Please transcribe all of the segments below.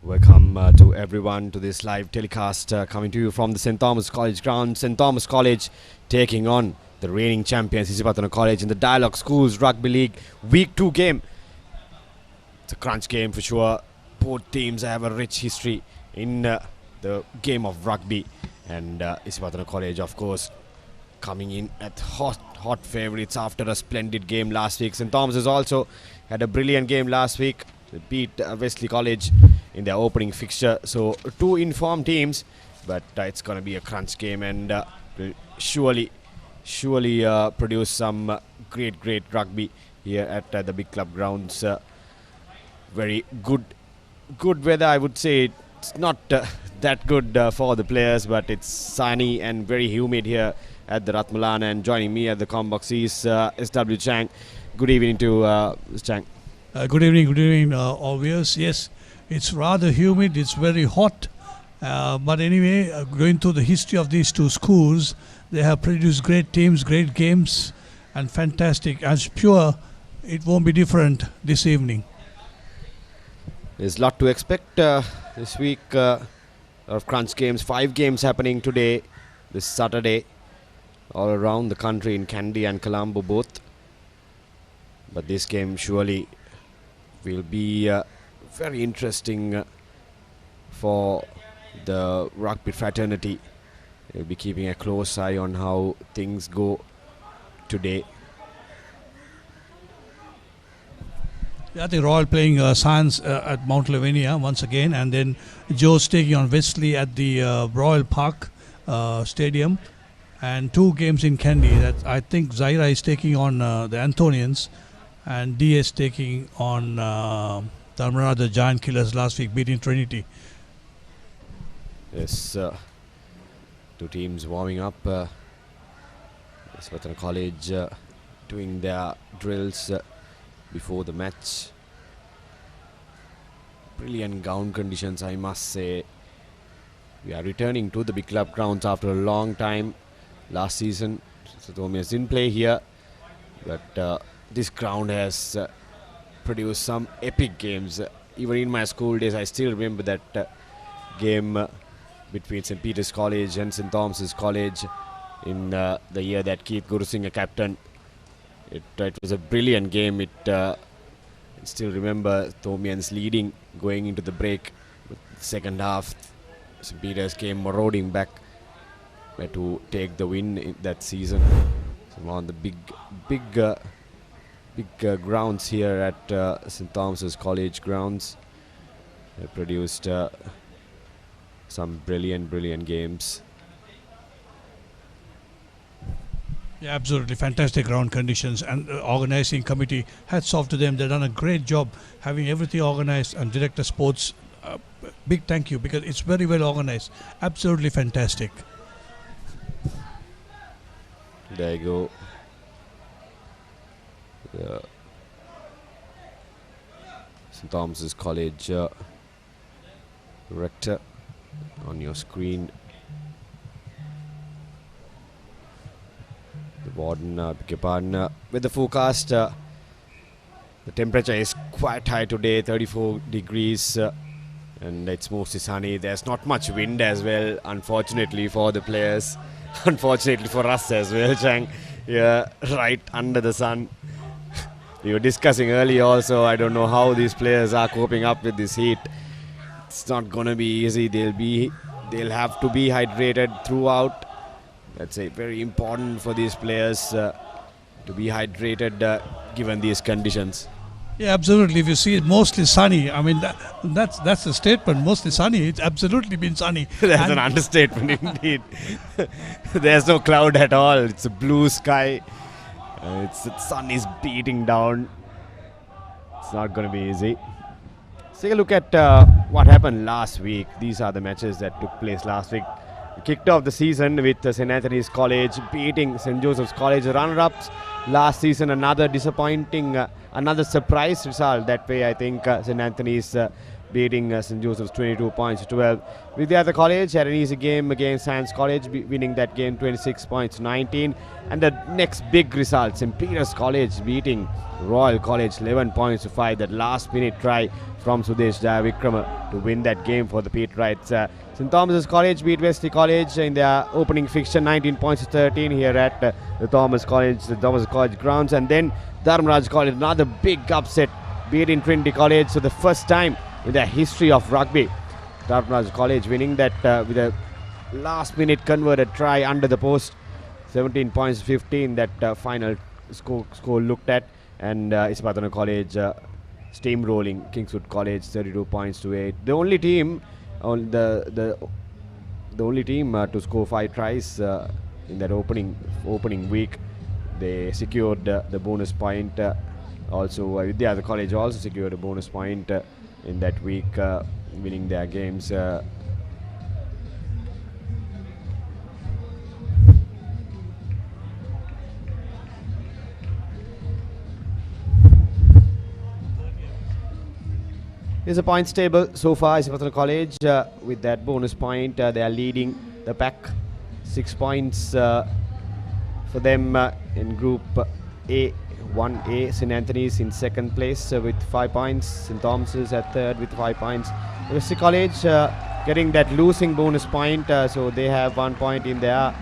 Welcome to everyone to this live telecast coming to you from the St. Thomas College ground. St. Thomas College taking on the reigning champions Isipathana College in the Dialog Schools Rugby League Week 2 game. It's a crunch game for sure. Both teams have a rich history in the game of rugby, and Isipathana College, of course, coming in at hot favourites after a splendid game last week. St. Thomas has also had a brilliant game last week. They beat Wesley College in their opening fixture. So two informed teams, but it's going to be a crunch game, and will surely produce some great rugby here at the big club grounds. Very good weather, I would say. It's not that good for the players, but it's sunny and very humid here at the Ratmalana. And joining me at the Combox is SW Chang. Good evening to Chang. Good evening, obvious. Yes, it's rather humid, it's very hot. But anyway, going through the history of these two schools, they have produced great teams, great games, and fantastic. I'm sure it won't be different this evening. There's a lot to expect this week. A lot of crunch games, 5 games happening today, this Saturday, all around the country in Kandy and Colombo both. But this game surely will be very interesting for the rugby fraternity. We'll be keeping a close eye on how things go today. I think Royal playing Science at Mount Lavinia once again, and then Joe's taking on Wesley at the Royal Park Stadium, and 2 games in Kandy. That I think Zaira is taking on the Anthonians, and DS taking on Dharmara, the Giant Killers, last week beating Trinity. Yes, 2 teams warming up. Isipathana College doing their drills before the match. Brilliant ground conditions, I must say. We are returning to the big club grounds after a long time. Last season, Thomas didn't play here, but this ground has produced some epic games. Even in my school days, I still remember that game between St. Peter's College and St. Thomas's College in the year that Keith Gurusingh captained. It was a brilliant game. I still remember Thomians leading going into the break. But the second half, St. Peter's came marauding back to take the win in that season. So on the big grounds here at St. Thomas's College grounds, they produced some brilliant games. Yeah, absolutely fantastic ground conditions, and organizing committee, hats off to them. They've done a great job having everything organized, and Director Sports, big thank you, because it's very well organized. Absolutely fantastic. There you go. St. Thomas's College director on your screen. The warden, beg your pardon. With the forecast, the temperature is quite high today, 34 degrees, and it's mostly sunny. There's not much wind as well, unfortunately for the players. Unfortunately for us as well, Chang. Yeah, right under the sun. We were discussing earlier also, I don't know how these players are coping up with this heat. It's not going to be easy. They'll have to be hydrated throughout. That's very important for these players to be hydrated given these conditions. Yeah, absolutely. If you see it mostly sunny, I mean that's a statement. Mostly sunny. It's absolutely been sunny. That's an understatement indeed. There's no cloud at all. It's a blue sky. The sun is beating down. It's not going to be easy. Let's take a look at what happened last week. These are the matches that took place last week. We kicked off the season with St. Anthony's College beating St. Joseph's College, runner-ups last season. Another disappointing, another surprise result that way. I think St. Anthony's beating St. Joseph's 22 points to 12. Vidyadhar College had an easy game against Science College, winning that game 26 points to 19. And the next big result, St. Peter's College beating Royal College 11 points to 5. That last minute try from Sudesh Dayavikrama to win that game for the Peterites. St. Thomas's College beat Wesley College in their opening fixture 19 points to 13 here at the Thomas College grounds. And then Dharmaraj College, another big upset, beating Trinity College. So the first time in the history of rugby, Dharmaraj College winning that with a last minute converted try under the post. 17 points to 15 that final score looked at. And Isipathana College steamrolling Kingswood College 32 points to 8. The only team the only team to score 5 tries in that opening week. They secured the bonus point. Also Vidyadhar College also secured a bonus point in that week, winning their games. Here's the points table so far. Isipathana College with that bonus point, they are leading the pack. 6 points for them in Group A, 1A. St. Anthony's in second place with 5 points. St. Thomas's at third with 5 points. Wesley College getting that losing bonus point, so they have 1 point in there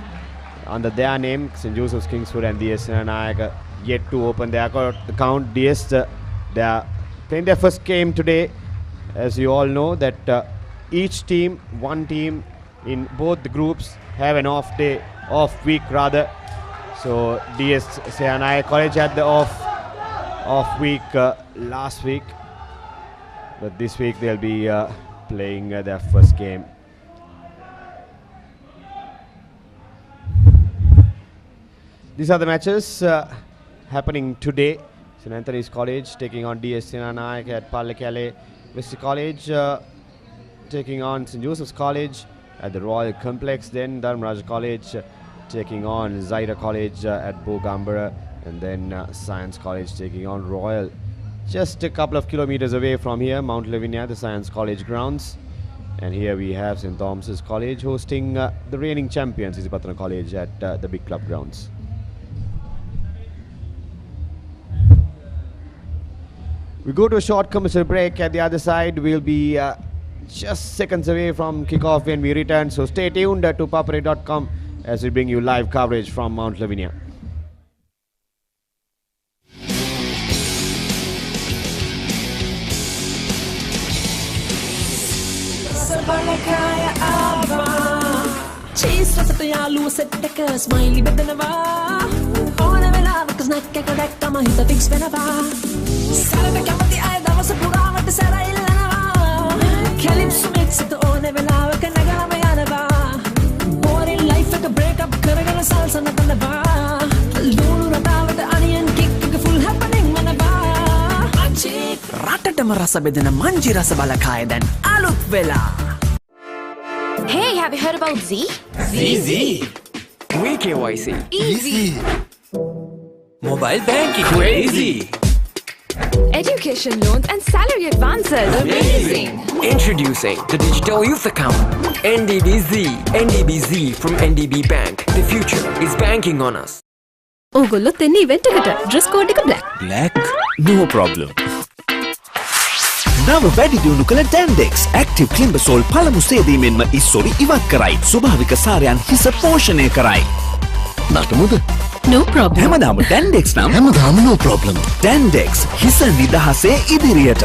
under their name. St. Joseph's, Kingswood and DS Nayak yet to open their account. DS they are playing their first game today. As you all know that one team in both the groups have an off week rather. So DS Seanaya College had the off week last week, but this week they'll be playing their first game. These are the matches happening today. St. Anthony's College taking on DS Seanaya at Pallekele. Wesley College taking on St. Joseph's College at the Royal Complex. Then Dharmaraj College taking on Zaira College at Bogambara. And then Science College taking on Royal. Just a couple of kilometers away from here, Mount Lavinia, the Science College grounds. And here we have St. Thomas's College hosting the reigning champions, Isipathana College, at the Big Club grounds. We go to a short commercial break. At the other side, we'll be just seconds away from kickoff when we return. So stay tuned to papare.com as we bring you live coverage from Mount Lavinia. Sarada kamati ay dawasa purawat sara illanawa calypso mix it one velawa kanagala mayanawa boring life ek break up karagala salsa natanawa lulu ratawata onion kick full happening manawa achi ratatama rasa bedena manji rasa balakaya dan alut vela. Hey, have you heard about Z? Z KYC Easy. mobile banking crazy. Education loans and salary advances. Amazing. Introducing the Digital Youth Account. NDBZ from NDB Bank. The future is banking on us. ඕගොල්ලොත් එන්නේ event එකට. Dress code එක black. Black? No problem. නව වැඩි දියුණු කළ Dandex Active Climbasol පළමු සේදීමෙන්ම ඉස්සොරි ඉවත් කරයි. ස්වභාවික සාරයන් හිස පෝෂණය කරයි. නටමුද? No problem. හැමදාම Dandex නම් හැමදාම no problem. Dandex හිස නිදහසේ ඉදිරියට.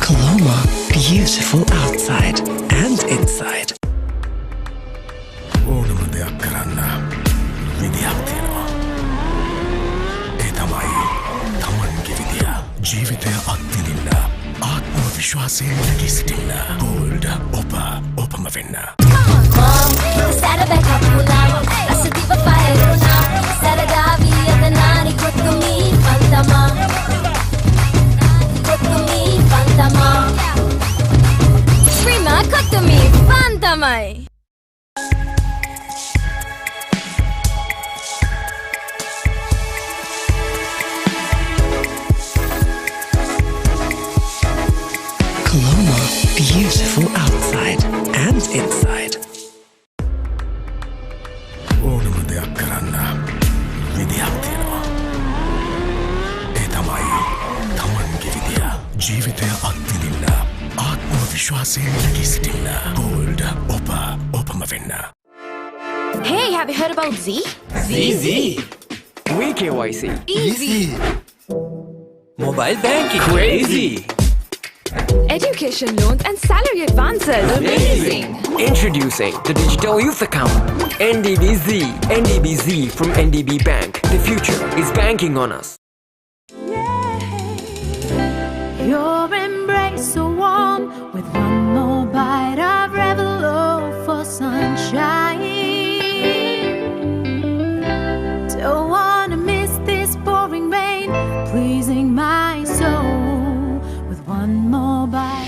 Coloma, beautiful outside and inside. ඕනම දෙයක් කරන්න විදියක් තියෙනවා. ඒ තමයි තමන්ගේ විදිය. ජීවිතය අත්විඳින්න ආත්ම විශ්වාසයෙන් නැගී සිටින්න. ගෝල්ඩ් ඔපම වෙන්න. Saturday capulavo, la sentiva fare now. Saturday via the nani con me, fantama. Con me, fantama. Prima, con me, fantamai. beautiful outside and inside. ඕනම දෙයක් කරන්න විදියක් තියෙනවා. ඒ තමයි තමන්ගේ විදිය. ජීවිතය අත්විඳින්න ආත්ම විශ්වාසයෙන් නැගී සිටින්න. Gold ඔපම වෙන්න. Hey, have you heard about Z? ZZ. We KYC. Easy. Mobile banking. Crazy. Education loans and salary advances. Amazing. Introducing the Digital Youth Account. NDBZ. NDBZ from NDB Bank. The future is banking on us. Your embrace so warm with one more bite of Revelo for sunshine. Don't wanna miss this pouring rain, pleasing my soul with one more bite.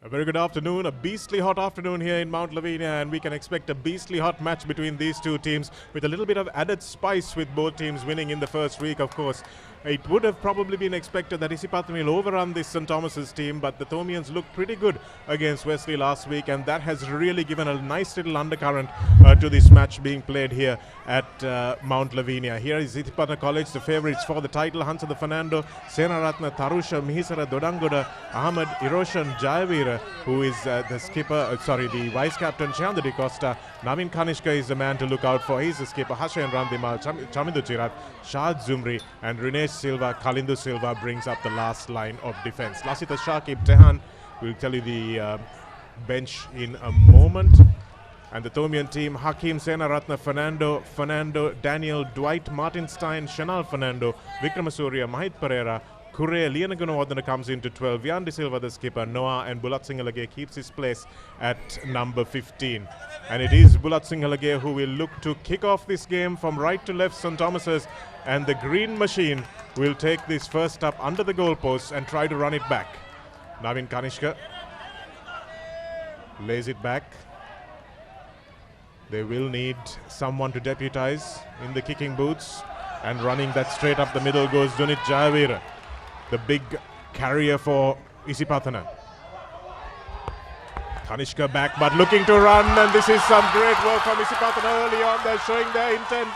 A very good afternoon, a beastly hot afternoon here in Mount Lavinia, and we can expect a beastly hot match between these two teams with a little bit of added spice with both teams winning in the first week, of course. It would have probably been expected that Isipathana will overrun this St. Thomas's team, but the Thomians looked pretty good against Wesley last week, and that has really given a nice little undercurrent to this match being played here at Mount Lavinia. Here is Isipathana College, the favourites for the title. Hansa the Fernando, Senaratna, Tarusha, Mihisara, Dodangoda, Ahmed, Iroshan, Jayavira, who is the skipper, the vice captain, Chandra Costa. Navin Kanishka is the man to look out for. He's the skipper. Hashan Randimal, Chamindu Chirat, Shahid Zumri, and Rinesh Silva, Kalindu Silva brings up the last line of defense. Lasita Shakib Tehan will tell you the bench in a moment. And the Thomian team, Hakim Senaratna, Fernando, Daniel, Dwight, Martin Stein, Shanal Fernando, Vikramasuriya, Mahit Pereira, Kure, Lianagunawardana comes into 12. Vian De Silva, the skipper, Noah, and Bulat Singalage keeps his place at number 15. And it is Bulat Singalage who will look to kick off this game from right to left, St. Thomas's, and the green machine will take this first up under the goalposts and try to run it back. Navin Kanishka lays it back. They will need someone to deputize in the kicking boots, and running that straight up the middle goes Dunit Jayavira, the big carrier for Isipathana. Kanishka back, but looking to run, and this is some great work from Isipathana early on. They're showing their intent.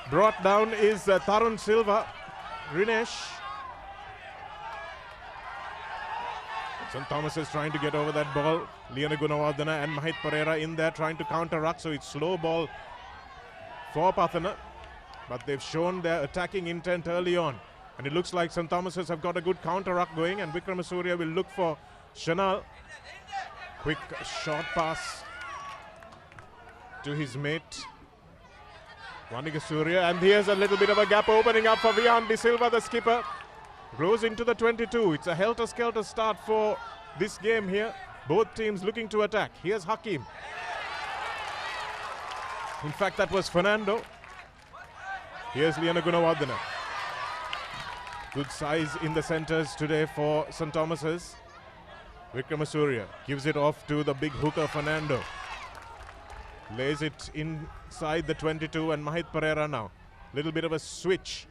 Brought down is Tarun Silva, Rinesh. St. Thomas is trying to get over that ball. Liana Gunawardana and Mahit Pereira in there trying to counter-ruck, so it's slow ball for Pathana. But they've shown their attacking intent early on. And it looks like St. Thomas's have got a good counter-ruck going, and Vikramasuriya will look for Shanal. Quick short pass to his mate, Vanika Surya, and here's a little bit of a gap opening up for Vian De Silva, the skipper. Grows into the 22. It's a helter-skelter start for this game here. Both teams looking to attack. Here's Hakim. In fact, that was Fernando. Here's Liana Gunawardana. Good size in the centres today for St. Thomas's. Vikramasuriya gives it off to the big hooker Fernando. Lays it inside the 22, and Mahit Pereira now. Little bit of a switch.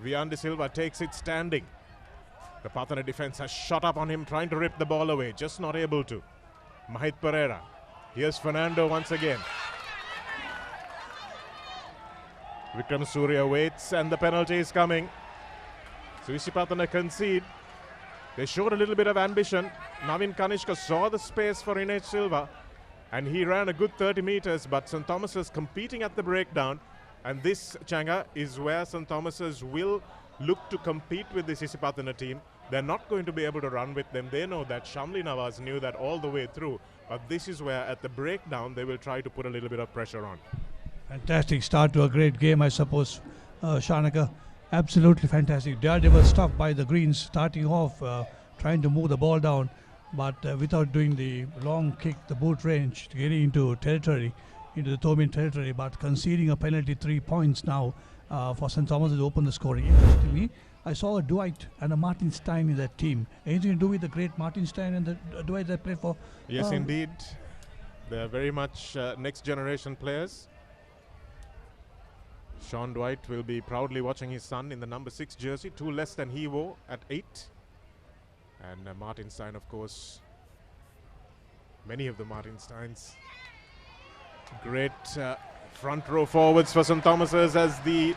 Vian De Silva takes it standing. The Pathana defense has shot up on him, trying to rip the ball away, just not able to. Mahit Pereira. Here's Fernando once again. Vikramasuriya waits, and the penalty is coming. So Isipathana concede. They showed a little bit of ambition. Navin Kanishka saw the space for Rinesh Silva, and he ran a good 30 meters, but St. Thomas's competing at the breakdown. And this, Changa, is where St. Thomas's will look to compete with this Isipathana team. They're not going to be able to run with them. They know that. Shamli Nawaz knew that all the way through. But this is where, at the breakdown, they will try to put a little bit of pressure on. Fantastic start to a great game, I suppose, Shanaka. Absolutely fantastic. Daredevil stuff by the Greens, starting off, trying to move the ball down, but without doing the long kick, the boot range, getting into territory, into the Thomian territory, but conceding a penalty 3 points now for St. Thomas to open the scoring. Interestingly, I saw a Dwight and a Martin Stein in that team. Anything to do with the great Martin Stein and the Dwight that played for? Yes, indeed. They're very much next generation players. Sean Dwight will be proudly watching his son in the number 6 jersey, 2 less than he wore at 8. And Martinstein, of course, many of the Martinsteins. Great front row forwards for St. Thomas's as the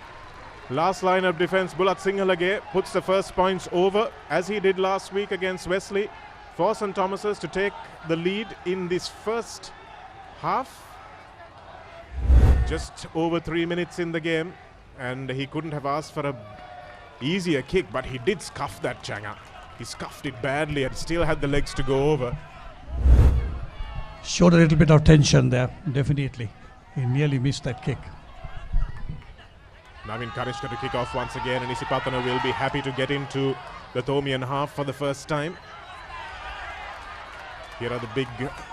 last line of defense, Bulat Singhalage, puts the first points over, as he did last week against Wesley, for St. Thomas's to take the lead in this first half. Just over 3 minutes in the game, and he couldn't have asked for a easier kick, but he did scuff that, Changa. He scuffed it badly and still had the legs to go over. Showed a little bit of tension there, definitely. He nearly missed that kick. Navin Karishka to kick off once again, and Isipathana will be happy to get into the Thomian half for the first time. Here are the big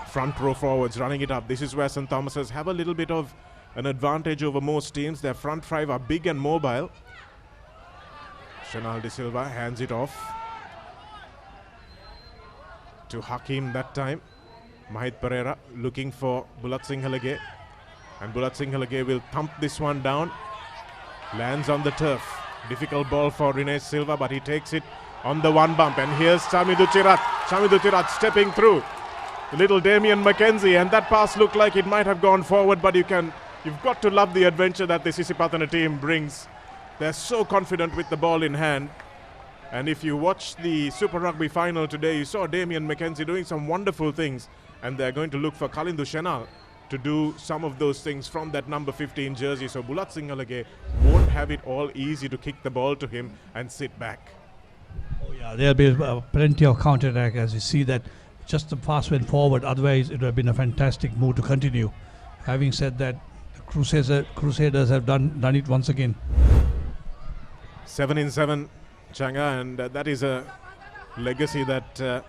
front row forwards running it up. This is where St. Thomas's have a little bit of an advantage over most teams. Their front five are big and mobile. Shanal De Silva hands it off to Hakim that time. Mahit Pereira looking for Bulat Singhalage, and Bulat Singhalage will thump this one down. Lands on the turf. Difficult ball for Rines Silva, but he takes it on the one bump. And here's Chamidu Chirat. Chamidu Chirat stepping through. Little Damien McKenzie, and that pass looked like it might have gone forward, but you've got to love the adventure that this Isipathana team brings. They're so confident with the ball in hand. And if you watch the Super Rugby final today, you saw Damien McKenzie doing some wonderful things, and they're going to look for Kalindu Shenal to do some of those things from that number 15 jersey. So Bulat Singhalage won't have it all easy to kick the ball to him and sit back. Oh yeah, there'll be plenty of counter-attack, as you see that just the pass went forward. Otherwise, it would have been a fantastic move to continue. Having said that, the Crusaders have done it once again. 7 in 7, Changa, and that is a legacy that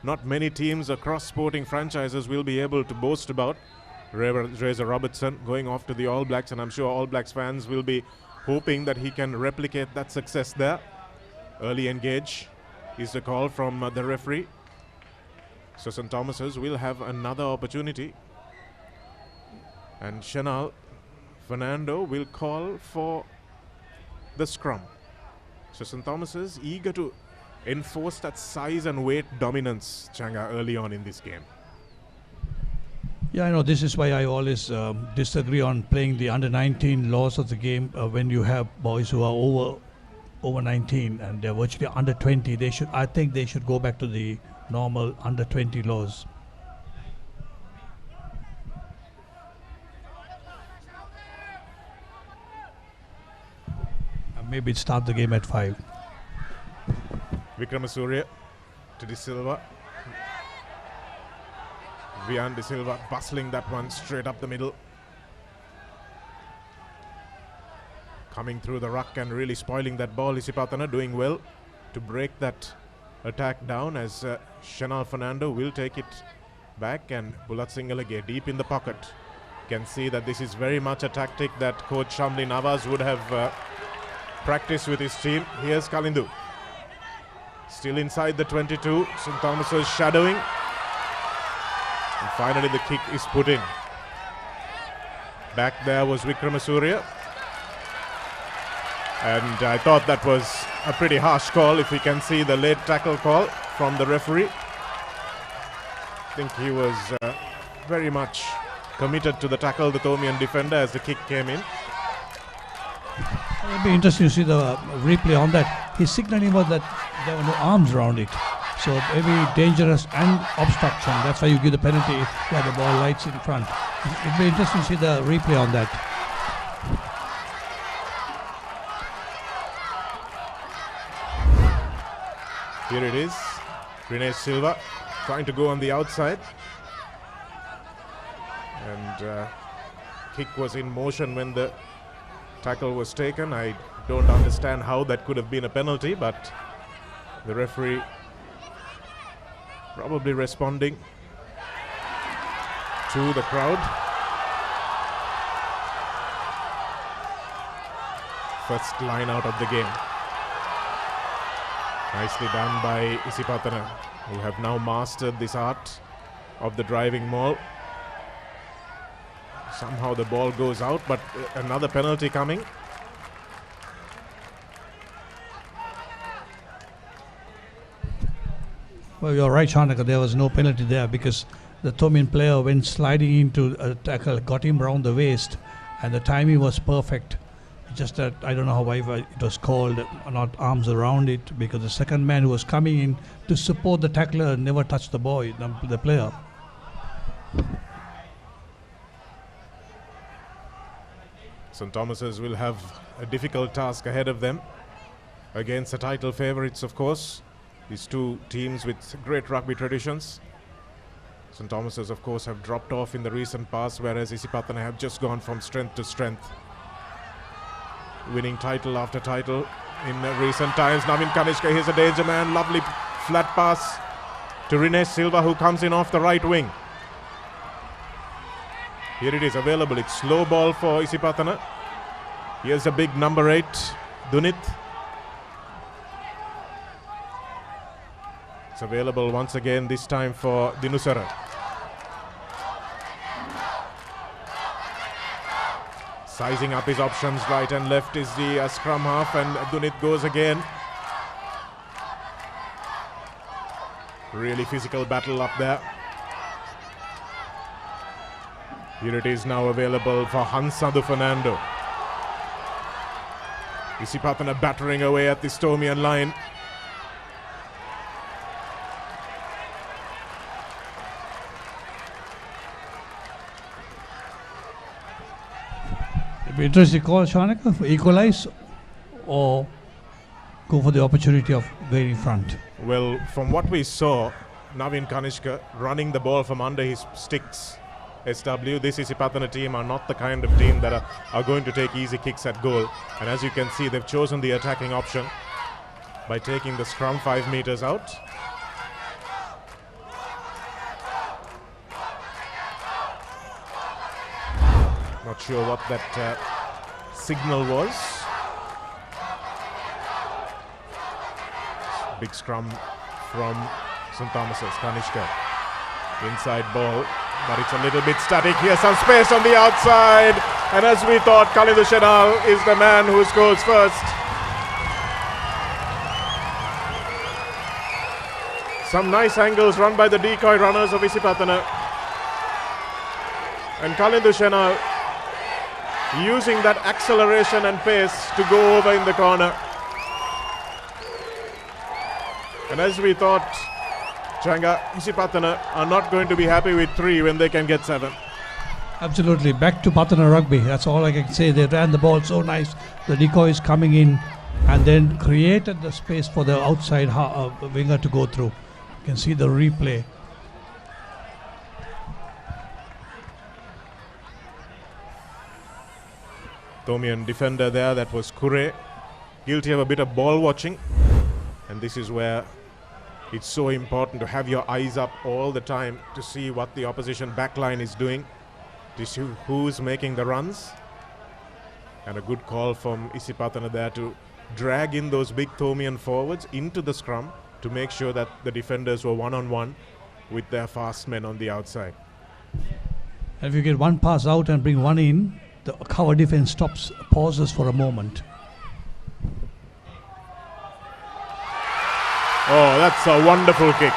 not many teams across sporting franchises will be able to boast about. Razor Robertson going off to the All Blacks, and I'm sure All Blacks fans will be hoping that he can replicate that success there. Early engage is the call from the referee. So St. Thomas's will have another opportunity. And Shanal Fernando will call for the scrum. So St. Thomas's eager to enforce that size and weight dominance, Changa, early on in this game. Yeah, I know this is why I always disagree on playing the under-19 laws of the game when you have boys who are over 19 and they're virtually under 20. I think they should go back to the normal under 20 laws. Maybe start the game at 5. Vikramasuriya to De Silva. Vian De Silva bustling that one straight up the middle. Coming through the ruck and really spoiling that ball. Isipathana doing well to break that attack down, as Shanal Fernando will take it back, and Bulat Singhalage deep in the pocket. Can see that this is very much a tactic that coach Shamli Nawaz would have practiced with his team. Here's Kalindu. Still inside the 22. St. Thomas's shadowing. And finally the kick is put in. Back there was Vikramasuriya. And I thought that was a pretty harsh call, if we can see the late tackle call from the referee. I think he was very much committed to the tackle, the Thomian defender, as the kick came in. It'll be interesting to see the replay on that. His signaling was that there were no arms around it. So maybe dangerous and obstruction. That's why you give the penalty where the ball lights in front. It'll be interesting to see the replay on that. Here it is. Rines Silva trying to go on the outside. And kick was in motion when the tackle was taken. I don't understand how that could have been a penalty, but the referee probably responding to the crowd. First line out of the game. Nicely done by Isipathana, who have now mastered this art of the driving maul. Somehow the ball goes out, but another penalty coming. Well, you're right, Shanaka. There was no penalty there because the Tomian player went sliding into a tackle, got him round the waist, and the timing was perfect. Just that I don't know why it was called not arms around it, because the second man who was coming in to support the tackler never touched the boy, the player. St. Thomas's will have a difficult task ahead of them against the title favourites, of course. These two teams with great rugby traditions. St. Thomas's, of course, have dropped off in the recent past, whereas Isipathana have just gone from strength to strength, winning title after title in recent times. Navin Kanishka, here's a danger man. Lovely flat pass to Rene Silva, who comes in off the right wing. Here it is available. It's slow ball for Isipathana. Here's a big number 8, Dunit. It's available once again, this time for Dinusara. Sizing up his options, right and left is the scrum half, and Dunit goes again. Really physical battle up there. Here it is now available for Hansadu Fernando. Isipathana battering away at the Stomian line. It'd be interesting call, Shanaka, for equalize or go for the opportunity of going in front. Well, from what we saw, Navin Kanishka running the ball from under his sticks. SW, this Isipathana team are not the kind of team that are going to take easy kicks at goal. And as you can see, they've chosen the attacking option by taking the scrum 5 meters out. Not sure what that signal was. Big scrum from St. Thomas's. Kanishka. Inside ball, but it's a little bit static. Here's some space on the outside. And as we thought, Khalid Shenal is the man who scores first. Some nice angles run by the decoy runners of Isipathana. And Khalid Shenal using that acceleration and pace to go over in the corner. And as we thought, Changa, Isipathana are not going to be happy with 3 when they can get 7. Absolutely. Back to Pathana Rugby. That's all I can say. They ran the ball so nice. The decoy is coming in and then created the space for the outside winger to go through. You can see the replay. Tomian defender there, that was Kure, guilty of a bit of ball watching. And this is where it's so important to have your eyes up all the time to see what the opposition backline is doing, to see who's making the runs. And a good call from Isipathana there to drag in those big Tomian forwards into the scrum to make sure that the defenders were one-on-one with their fast men on the outside. And if you get one pass out and bring one in, the cover defense pauses for a moment. Oh, that's a wonderful kick.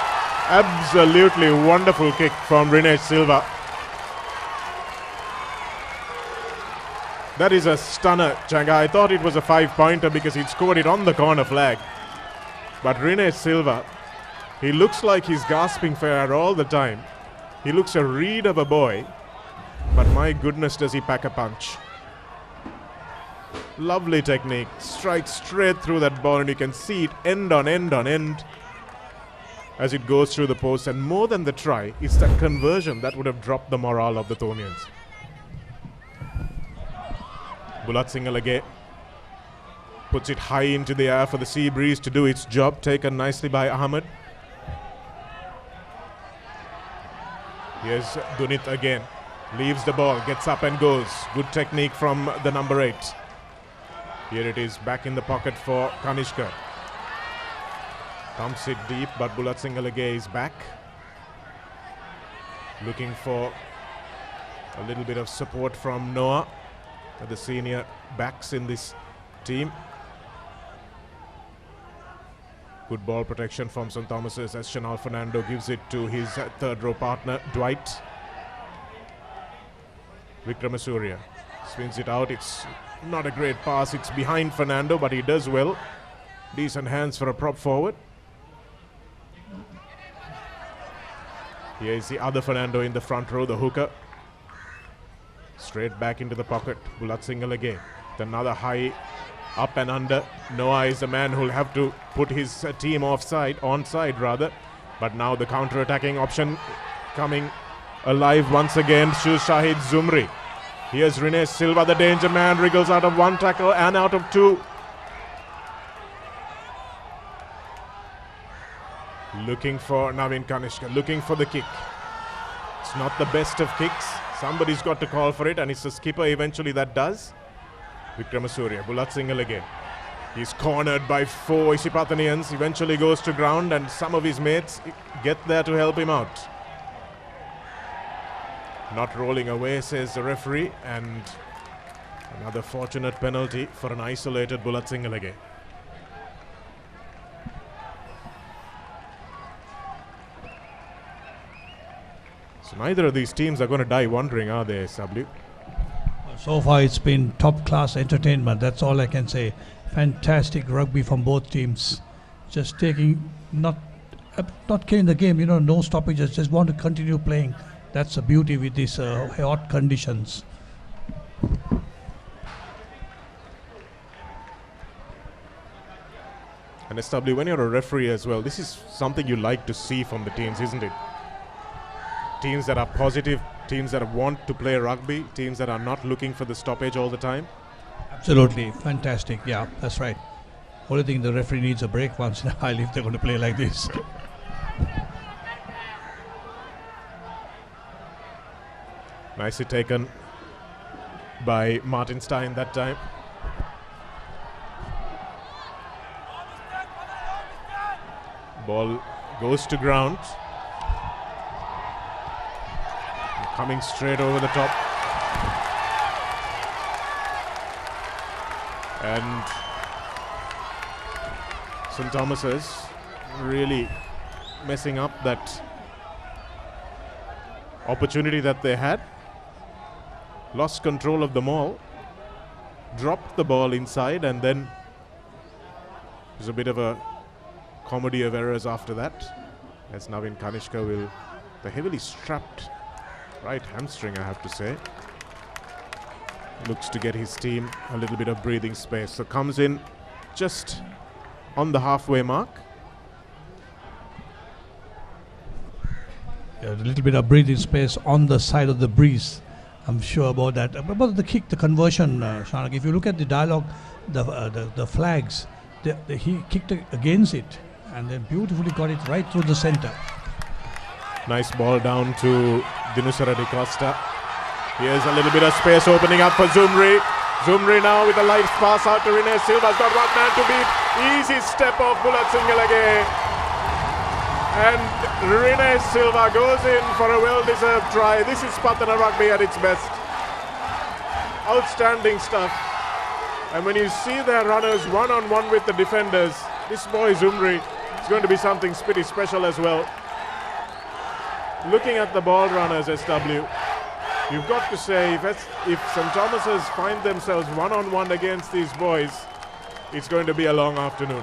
Absolutely wonderful kick from Rene Silva. That is a stunner, Changa. I thought it was a 5-pointer because he'd scored it on the corner flag. But Rene Silva, he looks like he's gasping for air all the time. He looks a reed of a boy, but my goodness does he pack a punch. Lovely technique, strikes straight through that ball and you can see it end on end on end as it goes through the post. And more than the try, it's that conversion that would have dropped the morale of the Tomians. Bulat Singalage puts it high into the air for the sea breeze to do its job, taken nicely by Ahmed. Here's Dunit again, leaves the ball, gets up and goes. Good technique from the number 8. Here it is, back in the pocket for Kanishka. Pumps it deep, but Bulat Singalage is back. Looking for A little bit of support from Noah, the senior backs in this team. Good ball protection from St. Thomas's as Chanel Fernando gives it to his third row partner, Dwight. Vikramasuriya spins it out. It's not a great pass. It's behind Fernando, but he does well. Decent hands for a prop forward. Here is the other Fernando in the front row, the hooker. Straight back into the pocket. Bulat Singhal again. Another high up and under. Noah is the man who'll have to put his team onside rather. But now the counter-attacking option coming alive once again. Shahid Zumri. Here's Rene Silva, the danger man, wriggles out of one tackle and out of two. Looking for Navin Kanishka, looking for the kick. It's not the best of kicks. Somebody's got to call for it, and it's the skipper eventually that does. Vikramasuriya, Bulat Singhal again. He's cornered by 4 Isipathanians, eventually goes to ground, and some of his mates get there to help him out. Not rolling away, says the referee, and another fortunate penalty for an isolated Bulat Singhal again. So neither of these teams are going to die wondering, are they, Sablu? So far it's been top class entertainment, that's all I can say. Fantastic rugby from both teams. Just taking, not killing the game, no stoppages, just want to continue playing. That's the beauty with these hot conditions. And SW, when you're a referee as well, this is something you like to see from the teams, isn't it? Teams that are positive, teams that want to play rugby, teams that are not looking for the stoppage all the time. Absolutely, fantastic, yeah, that's right. Only thing, the referee needs a break once in a while if they're going to play like this. Nicely taken by Martin Stein that time. Ball goes to ground. Coming straight over the top. And St. Thomas's really messing up that opportunity that they had. Lost control of the maul. Dropped the ball inside, and then there's a bit of a comedy of errors after that. As Navin Kanishka will, the heavily strapped right hamstring, I have to say, looks to get his team a little bit of breathing space. So comes in just on the halfway mark. Yeah, a little bit of breathing space on the side of the breeze. I'm sure about that. About the kick, the conversion, Shanak, if you look at the dialogue, the flags, he kicked against it and then beautifully got it right through the center. Nice ball down to Dinusara Di Costa. Here's a little bit of space opening up for Zumri. Zumri now with a light pass out to Rene Silva's got one man to beat. Easy step off Bulat Singhal again. And Rene Silva goes in for a well-deserved try. This is Isipathana rugby at its best. Outstanding stuff. And when you see their runners one-on-one with the defenders, this boy Zumri is going to be something pretty special as well. Looking at the ball runners, SW, you've got to say, if St. Thomas's find themselves one-on-one against these boys, it's going to be a long afternoon.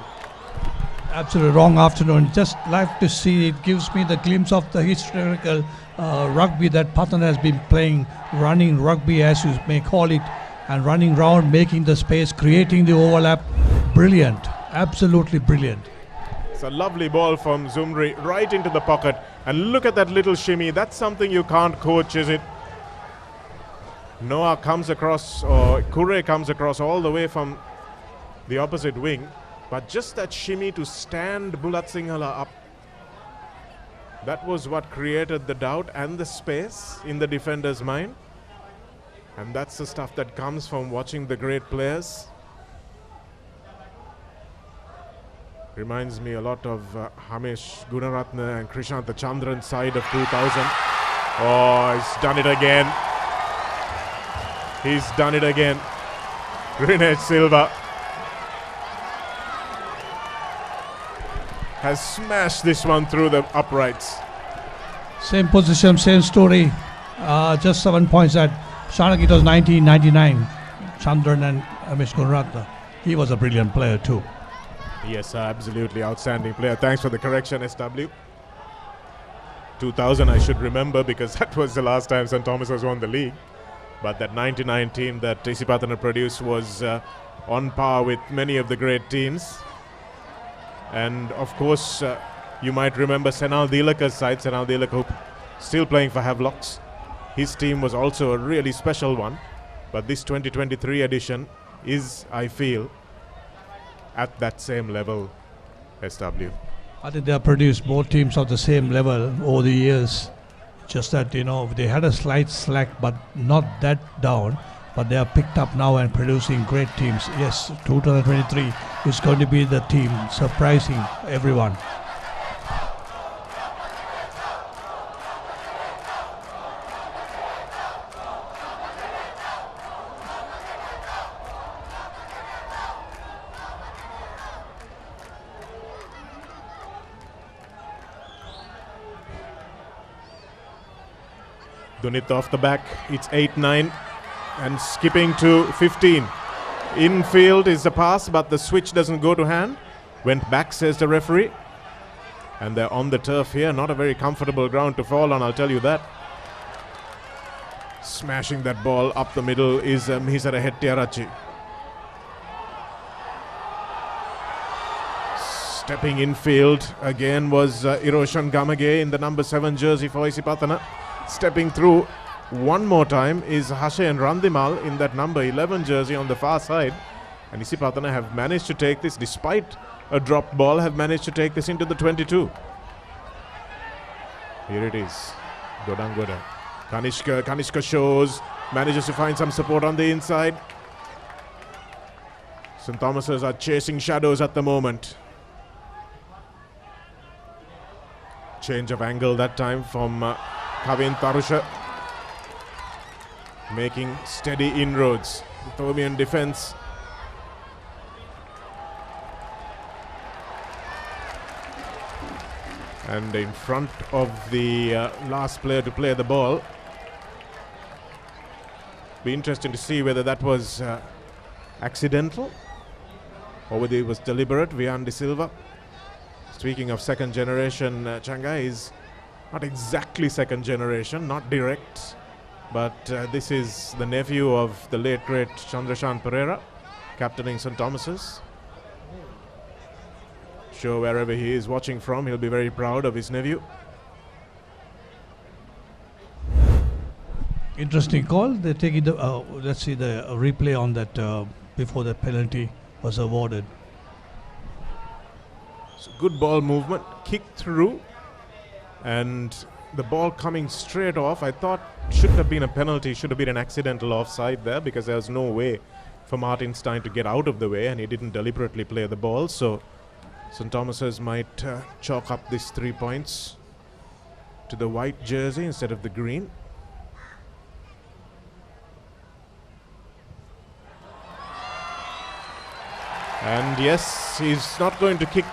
Absolutely wrong afternoon. Just like to see, it gives me the glimpse of the historical rugby that Pathan has been playing, running rugby as you may call it, and running round, making the space, creating the overlap. Brilliant, absolutely brilliant. It's a lovely ball from Zumri right into the pocket. And look at that little shimmy. That's something you can't coach, is it? Noah comes across, or Kure comes across all the way from the opposite wing. But just that shimmy to stand Bulat Singhal up, that was what created the doubt and the space in the defender's mind. And that's the stuff that comes from watching the great players. Reminds me a lot of Hamesh Gunaratne and Krishant Chandran's side of 2000. Oh, he's done it again. He's done it again. Rene Silva has smashed this one through the uprights. Same position, same story. Just 7 points at Shanak. It was 1999. Chandran and Amish Gunratna. He was a brilliant player too. Yes, absolutely outstanding player. Thanks for the correction, SW. 2000 I should remember, because that was the last time St. Thomas's won the league. But that 99 team that Isipathana produced was on par with many of the great teams. And of course, you might remember Senal Dilaka's side, Senal Dilak, who still playing for Havelocks. His team was also a really special one. But this 2023 edition is, I feel, at that same level, SW. I think they have produced both teams of the same level over the years. Just that, they had a slight slack, but not that down. But they are picked up now and producing great teams. Yes, 2023 is going to be the team surprising everyone. Dunit off the back, it's 8-9 and skipping to 15. Infield is the pass, but the switch doesn't go to hand. Went back, says the referee. And they're on the turf here, not a very comfortable ground to fall on, I'll tell you that. Smashing that ball up the middle is Misara Hettiarachi. Stepping infield again was Iroshan Gamage in the number 7 jersey for Isipathana. Stepping through one more time is Hashen Randimal in that number 11 jersey on the far side. And Isipathana have managed to take this, despite a dropped ball, have managed to take this into the 22. Here it is. Godangoda. Kanishka shows, manages to find some support on the inside. St. Thomas's are chasing shadows at the moment. Change of angle that time from Kavin Tarusha, making steady inroads. The Thomian defense and in front of the last player to play the ball. Be interesting to see whether that was accidental or whether it was deliberate. Vian De Silva. Speaking of second generation, Changai is not exactly second generation, not direct, but this is the nephew of the late great Chandrashan Pereira, captaining St. Thomas's. Sure, wherever he is watching from, he'll be very proud of his nephew. Interesting call. They're taking the, let's see the replay on that before the penalty was awarded. So good ball movement, kick through, and the ball coming straight off. I thought shouldn't have been a penalty, should have been an accidental offside there, because there was no way for Martin Stein to get out of the way, and he didn't deliberately play the ball. So St. Thomas's might chalk up this 3 points to the white jersey instead of the green. And yes, he's not going to kick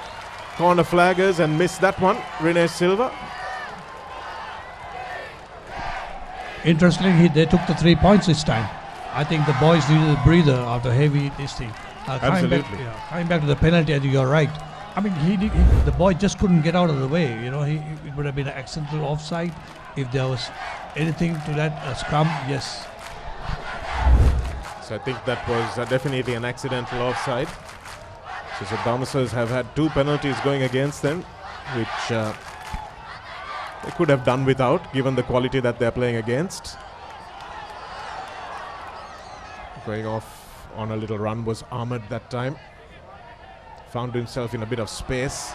corner flaggers and miss that one. Rene Silva. Interestingly, they took the 3 points this time. I think the boys needed a breather after heavy this thing. Absolutely. Coming back to the penalty, I think you're right. I mean, the boy just couldn't get out of the way. It would have been an accidental offside if there was anything to that scrum. Yes. So I think that was definitely an accidental offside. So St. Thomas's have had 2 penalties going against them, which they could have done without, given the quality that they're playing against. Going off on a little run was Ahmed that time. Found himself in a bit of space.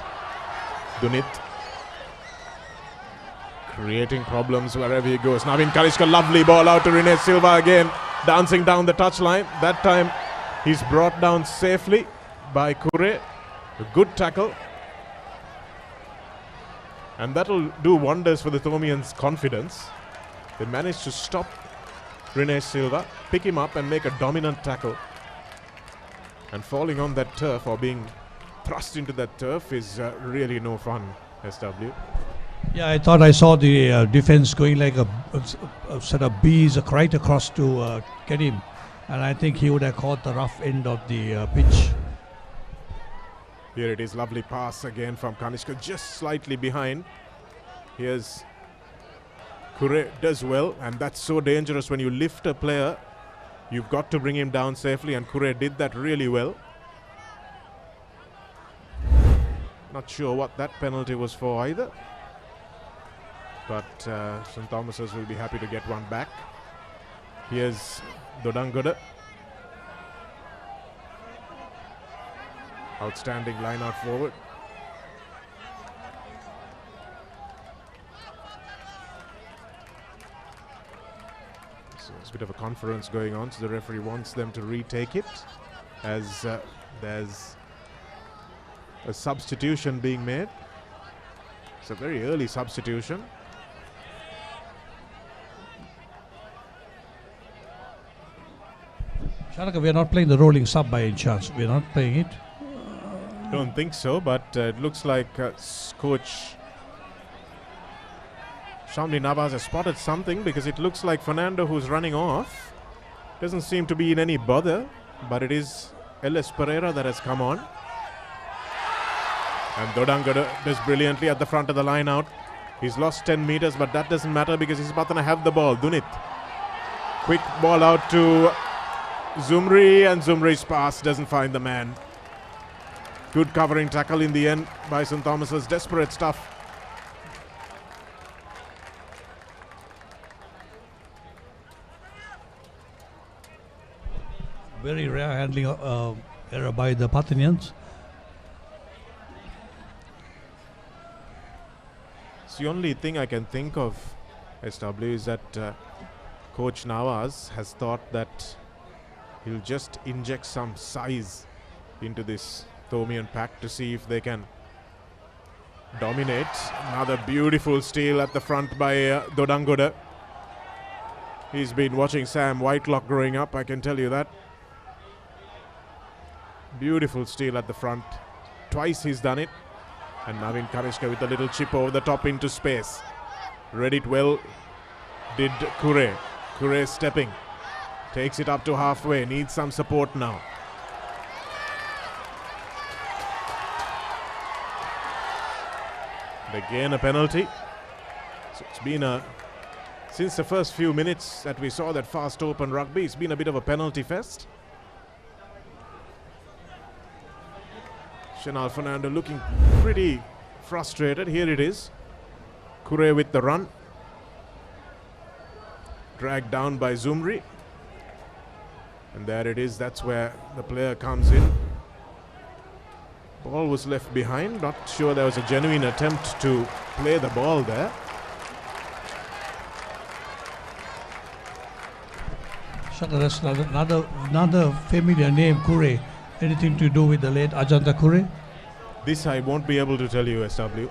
Dunit creating problems wherever he goes. Navin Karishka, lovely ball out to Rene Silva again, dancing down the touchline. That time he's brought down safely by Kure. A good tackle. And that'll do wonders for the Thomians' confidence. They managed to stop Rene Silva, pick him up and make a dominant tackle. And falling on that turf or being thrust into that turf is really no fun, SW. Yeah, I thought I saw the defense going like a set of bees right across to get him. And I think he would have caught the rough end of the pitch. Here it is, lovely pass again from Kanishka, just slightly behind. Here's Kure, does well, and that's so dangerous when you lift a player. You've got to bring him down safely, and Kure did that really well. Not sure what that penalty was for either. But St. Thomas's will be happy to get one back. Here's Dodangoda. Outstanding line out forward. So there's a bit of a conference going on, so the referee wants them to retake it as there's a substitution being made. It's a very early substitution. Shanaka, we are not playing the rolling sub by any chance. We are not playing it. Don't think so, but it looks like coach Shamli Navas has spotted something, because it looks like Fernando, who's running off, doesn't seem to be in any bother, but it is L.S. Pereira that has come on. And Dodangada does brilliantly at the front of the line out. He's lost 10 meters, but that doesn't matter because Isipathana have the ball. Dunit. Quick ball out to Zumri, and Zumri's pass doesn't find the man. Good covering tackle in the end by St. Thomas's. Desperate stuff. Very rare handling error by the Pathanians. It's the only thing I can think of, SW, is that Coach Navas has thought that he'll just inject some size into this Thomian pack to see if they can dominate. Another beautiful steal at the front by Dodangoda. He's been watching Sam Whitelock growing up, I can tell you that. Beautiful steal at the front. Twice he's done it. And Navin Kanishka with a little chip over the top into space. Read it well, did Kure. Kure stepping. Takes it up to halfway. Needs some support now. And again a penalty. So it's been since the first few minutes that we saw that fast open rugby, it's been a bit of a penalty fest. Shenal Fernando looking pretty frustrated. Here it is. Kure with the run. Dragged down by Zumri. And there it is. That's where the player comes in. Ball was left behind. Not sure there was a genuine attempt to play the ball there. Shaka, that's another familiar name, Kure. Anything to do with the late Ajanta Kure? This I won't be able to tell you, SW.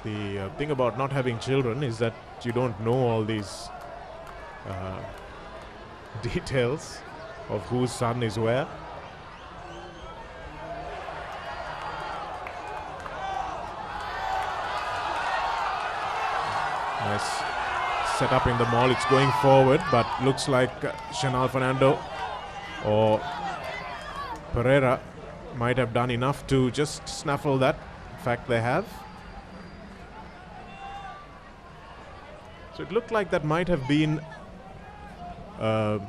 The thing about not having children is that you don't know all these details of whose son is where. Nice set up in the maul. It's going forward, but looks like Shenal Fernando or Pereira might have done enough to just snaffle that. In fact, they have. So it looked like that might have been a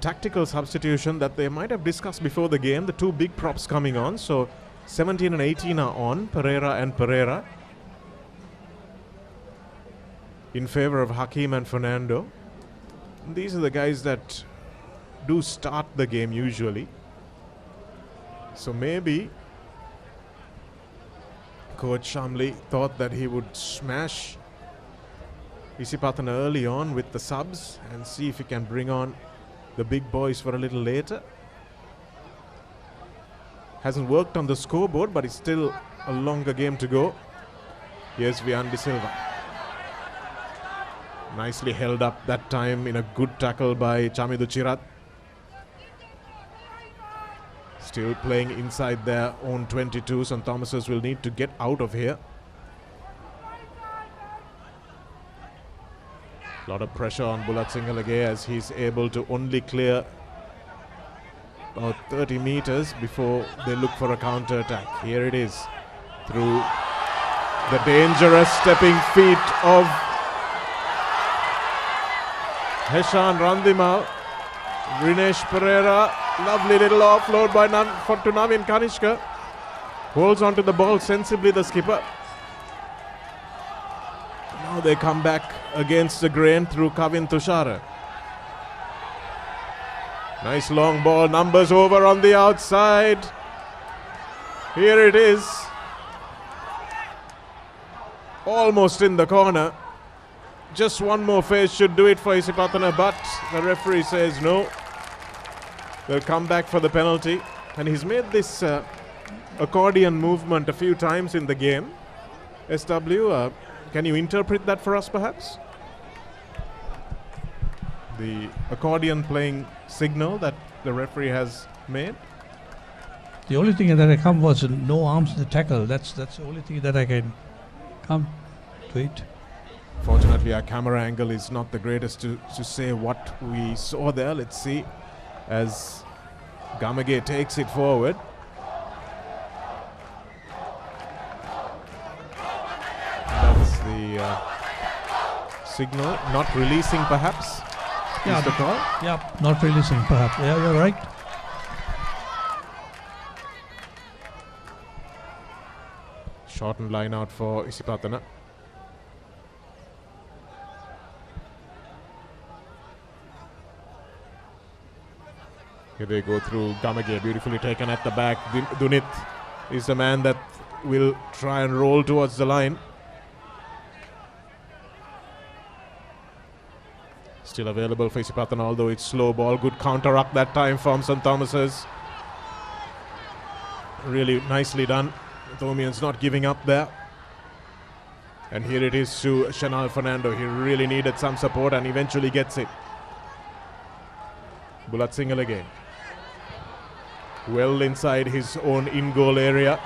tactical substitution that they might have discussed before the game. The two big props coming on. So 17 and 18 are on, Pereira and Pereira, in favor of Hakim and Fernando. And these are the guys that do start the game usually. So maybe Coach Shamli thought that he would smash Isipathana early on with the subs and see if he can bring on the big boys for a little later. Hasn't worked on the scoreboard, but it's still a longer game to go. Here's Vian De Silva. Nicely held up that time in a good tackle by Chamidu Chirat. Still playing inside their own 22. St. Thomas's will need to get out of here. A lot of pressure on Bulat Singalage as he's able to only clear about 30 meters before they look for a counter attack. Here it is through the dangerous stepping feet of Heshan Randimal. Rinesh Pereira, lovely little offload by to Navin Kanishka. Holds onto the ball sensibly, the skipper. Now they come back against the grain through Kavin Tushara. Nice long ball, numbers over on the outside. Here it is. Almost in the corner. Just one more phase should do it for Isipathana, but the referee says no. They'll come back for the penalty. And he's made this accordion movement a few times in the game. SW, can you interpret that for us perhaps? The accordion playing signal that the referee has made. The only thing that I come was no arms in the tackle. That's the only thing that I can come to it. Fortunately, our camera angle is not the greatest to say what we saw there. Let's see as Gamage takes it forward. That's the signal. Not releasing perhaps. Yeah, is the call? Yeah, not releasing perhaps. Yeah, you're right. Shortened line out for Isipathana. Here they go through Gamage, beautifully taken at the back. Dunit is the man that will try and roll towards the line. Still available for Isipathana, although it's slow ball. Good counter up that time from St. Thomas's. Really nicely done. Thomian's not giving up there. And here it is to Shanal Fernando. He really needed some support and eventually gets it. Bulat Singal again. Well inside his own in-goal area.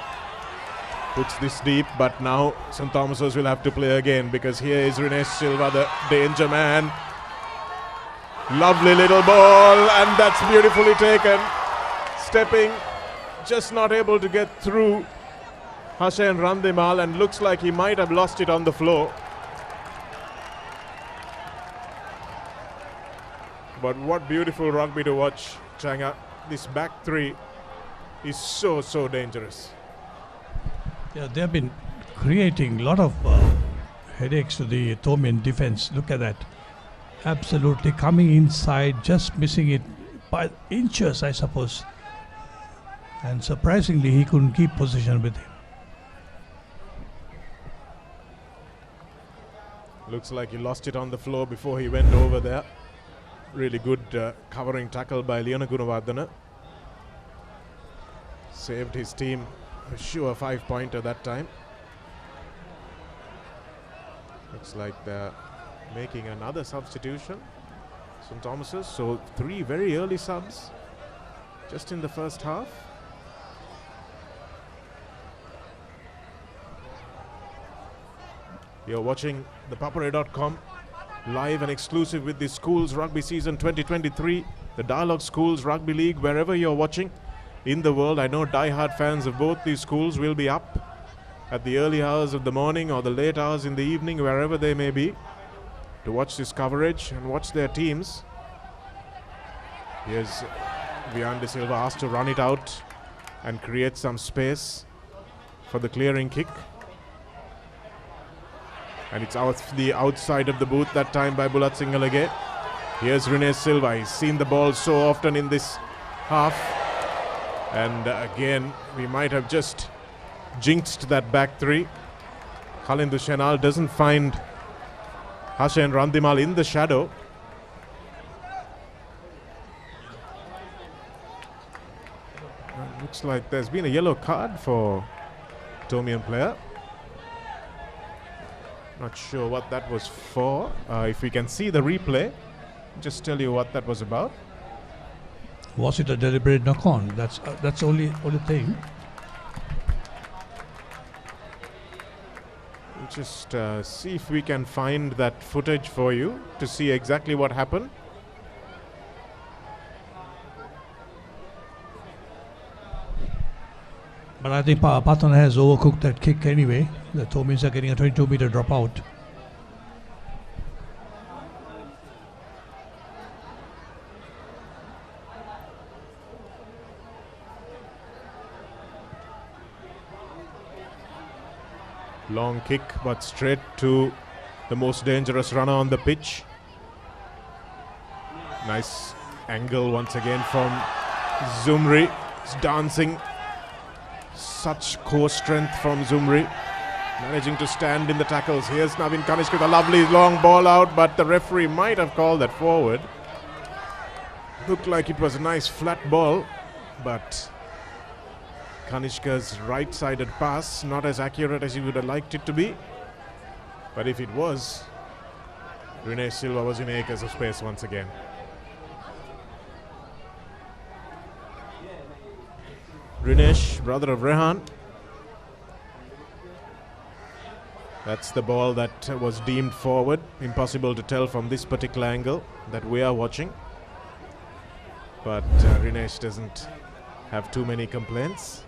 Puts this deep, but now St. Thomas's will have to play again because here is Rinesh Silva, the danger man. Lovely little ball, and that's beautifully taken. Stepping, just not able to get through Hassan Randimal, and looks like he might have lost it on the floor. But what beautiful rugby to watch, Changa. This back three is so dangerous. Yeah, they've been creating a lot of headaches to the Thomian defense. Look at that. Absolutely coming inside, just missing it by inches, I suppose. And surprisingly, he couldn't keep position with him. Looks like he lost it on the floor before he went over there. Really good covering tackle by Leona Gunawardana. Saved his team a sure 5-pointer that time. Looks like they're making another substitution. St. Thomas's, so 3 very early subs just in the first half. You're watching the Papare.com live and exclusive with the Schools Rugby Season 2023, the Dialog Schools Rugby League, wherever you're watching in the world. I know die-hard fans of both these schools will be up at the early hours of the morning or the late hours in the evening, wherever they may be, to watch this coverage and watch their teams. Here's Vian De Silva asked to run it out and create some space for the clearing kick. And it's out the outside of the booth that time by Bulat Singalage. Here's Rinesh Silva. He's seen the ball so often in this half. And again, we might have just jinxed that back three. Khalindu Shenal doesn't find Hassan Randimal in the shadow. Looks like there's been a yellow card for Tomian player. Not sure what that was for. If we can see the replay, just tell you what that was about. Was it a deliberate knock-on? That's only thing. We'll just see if we can find that footage for you to see exactly what happened. But I think Isipathana has overcooked that kick anyway. The Thomins are getting a 22-meter dropout. Long kick, but straight to the most dangerous runner on the pitch. Nice angle once again from Zumri. He's dancing. Such core strength from Zumri. Managing to stand in the tackles. Here's Navin Kanishka with a lovely long ball out, but the referee might have called that forward. Looked like it was a nice flat ball, but Kanishka's right-sided pass, not as accurate as he would have liked it to be. But if it was, Rene Silva was in acres of space once again. Rinesh, brother of Rehan. That's the ball that was deemed forward. Impossible to tell from this particular angle that we are watching. But Rinesh doesn't have too many complaints.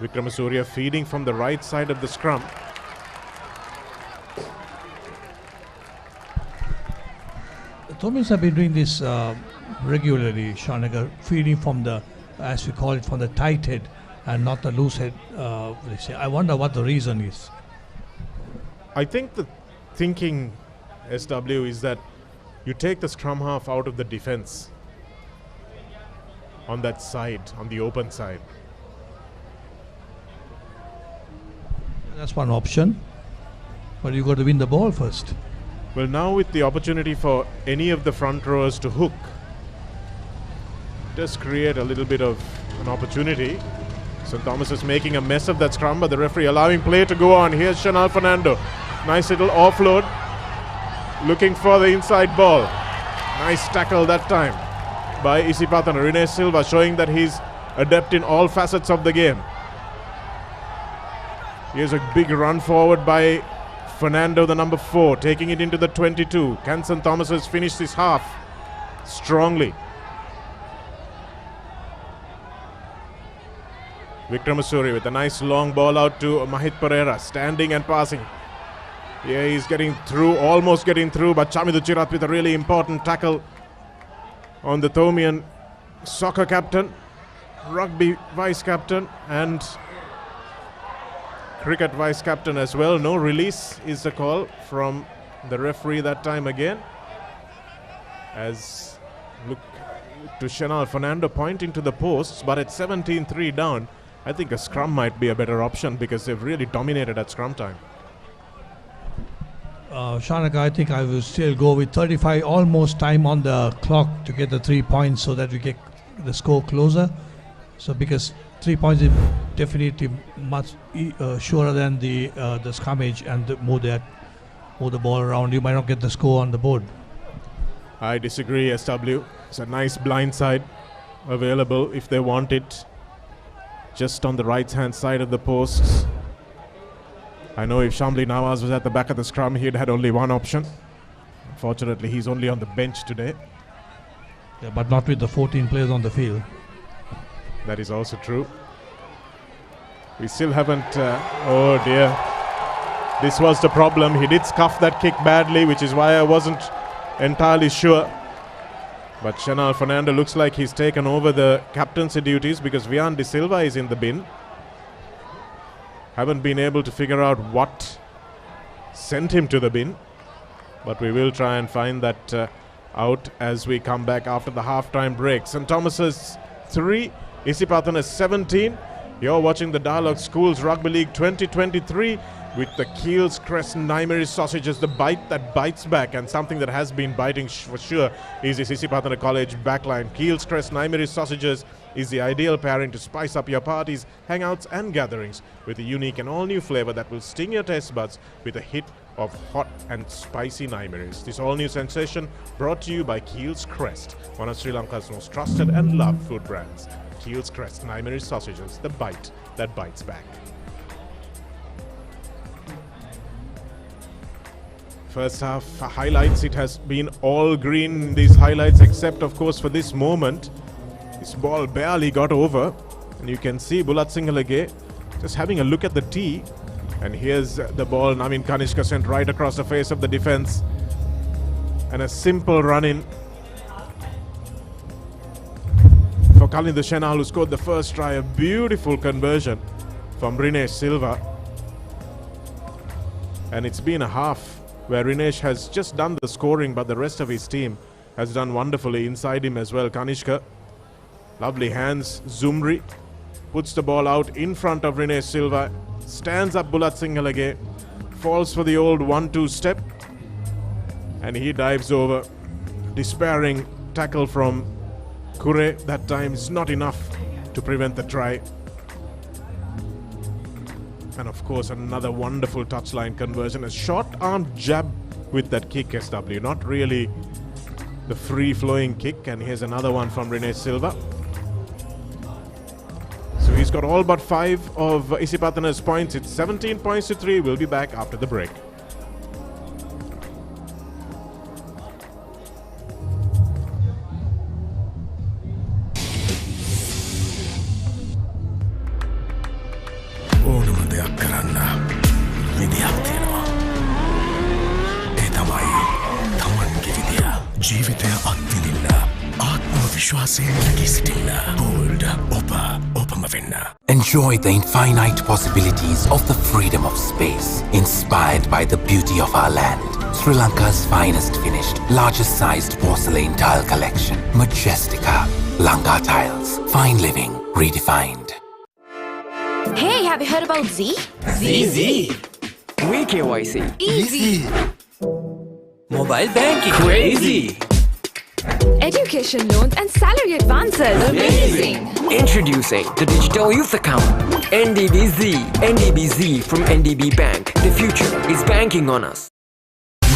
Vikramasuriya feeding from the right side of the scrum. The Thomins have been doing this regularly, Shanagar, feeding from the, as we call it, from the tight head and not the loose head. They say. I wonder what the reason is. I think the thinking, SW, is that you take the scrum half out of the defense on that side, on the open side. That's one option. But you've got to win the ball first. Well, now with the opportunity for any of the front rowers to hook, does create a little bit of an opportunity. St. Thomas is making a mess of that scrum, but the referee allowing play to go on. Here's Chanal Fernando. Nice little offload. Looking for the inside ball. Nice tackle that time by Isipathana. Rene Silva showing that he's adept in all facets of the game. Here's a big run forward by Fernando, the number 4, taking it into the 22. Can St. Thomas has finished this half strongly. Vikramasuri with a nice long ball out to Mahit Pereira, standing and passing. Yeah, he's getting through, almost getting through, but Chamidu Chirat with a really important tackle on the Thomian soccer captain, rugby vice captain, and cricket vice captain as well. No release is the call from the referee that time again. As look to Chanal Fernando pointing to the posts, but at 17-3 down, I think a scrum might be a better option because they've really dominated at scrum time. Shanaka, I think I will still go with 35 almost time on the clock to get the 3 points so that we get the score closer. So because 3 points is definitely much surer than the scrummage and move the ball around. You might not get the score on the board. I disagree, SW. It's a nice blind side available if they want it. Just on the right-hand side of the posts. I know if Shamli Nawaz was at the back of the scrum, he'd had only one option. Unfortunately, he's only on the bench today. Yeah, but not with the 14 players on the field. That is also true. We still haven't... oh dear. This was the problem. He did scuff that kick badly, which is why I wasn't entirely sure. But Chanal Fernando looks like he's taken over the captaincy duties because Vian De Silva is in the bin. Haven't been able to figure out what sent him to the bin. But we will try and find that out as we come back after the halftime break. St. Thomas's 3, Isipathana 17. You're watching the Dialog Schools Rugby League 2023 with the Keels Crest Naimery sausages, the bite that bites back, and something that has been biting for sure is this Isipathana College backline. Keels Crest Naimery sausages is the ideal pairing to spice up your parties, hangouts and gatherings with a unique and all-new flavor that will sting your taste buds with a hit of hot and spicy Naimeries. This all-new sensation brought to you by Keels Crest, one of Sri Lanka's most trusted and loved food brands. Keels Crest Naimery sausages, the bite that bites back. First half highlights, it has been all green in these highlights, except of course for this moment. This ball barely got over, and you can see Bulat Sinhalage just having a look at the tee, and here's the ball Navin Kanishka sent right across the face of the defense, and a simple run in for Kalinda Shenal, who scored the first try. A beautiful conversion from Rinesh Silva, and it's been a half where Rinesh has just done the scoring, but the rest of his team has done wonderfully inside him as well. Kanishka, lovely hands. Zumri puts the ball out in front of Rinesh Silva, stands up Bulat Sinhalage, falls for the old 1-2 step, and he dives over. Despairing tackle from Kure that time is not enough to prevent the try. And of course another wonderful touchline conversion, a short arm jab with that kick, SW, not really the free flowing kick. And here's another one from Rinesh Silva. So he's got all but 5 of Isipathana's points. It's 17 points to 3. We'll be back after the break. ජීවිතය අත්විඳින්න ආත්ම විශ්වාසයෙන් නැගී සිටින්න Gold ඔපම වෙන්න. Enjoy the infinite possibilities of the freedom of space, inspired by the beauty of our land. Sri Lanka's finest finished, largest sized porcelain tile collection. Majestica. Lanka Tiles. Fine living redefined. Hey, have you heard about Z? Z. We KYC. Easy. Mobile banking. Crazy. Education loans and salary advances. Amazing. Introducing the Digital Youth Account. NDBZ. NDBZ from NDB Bank. The future is banking on us.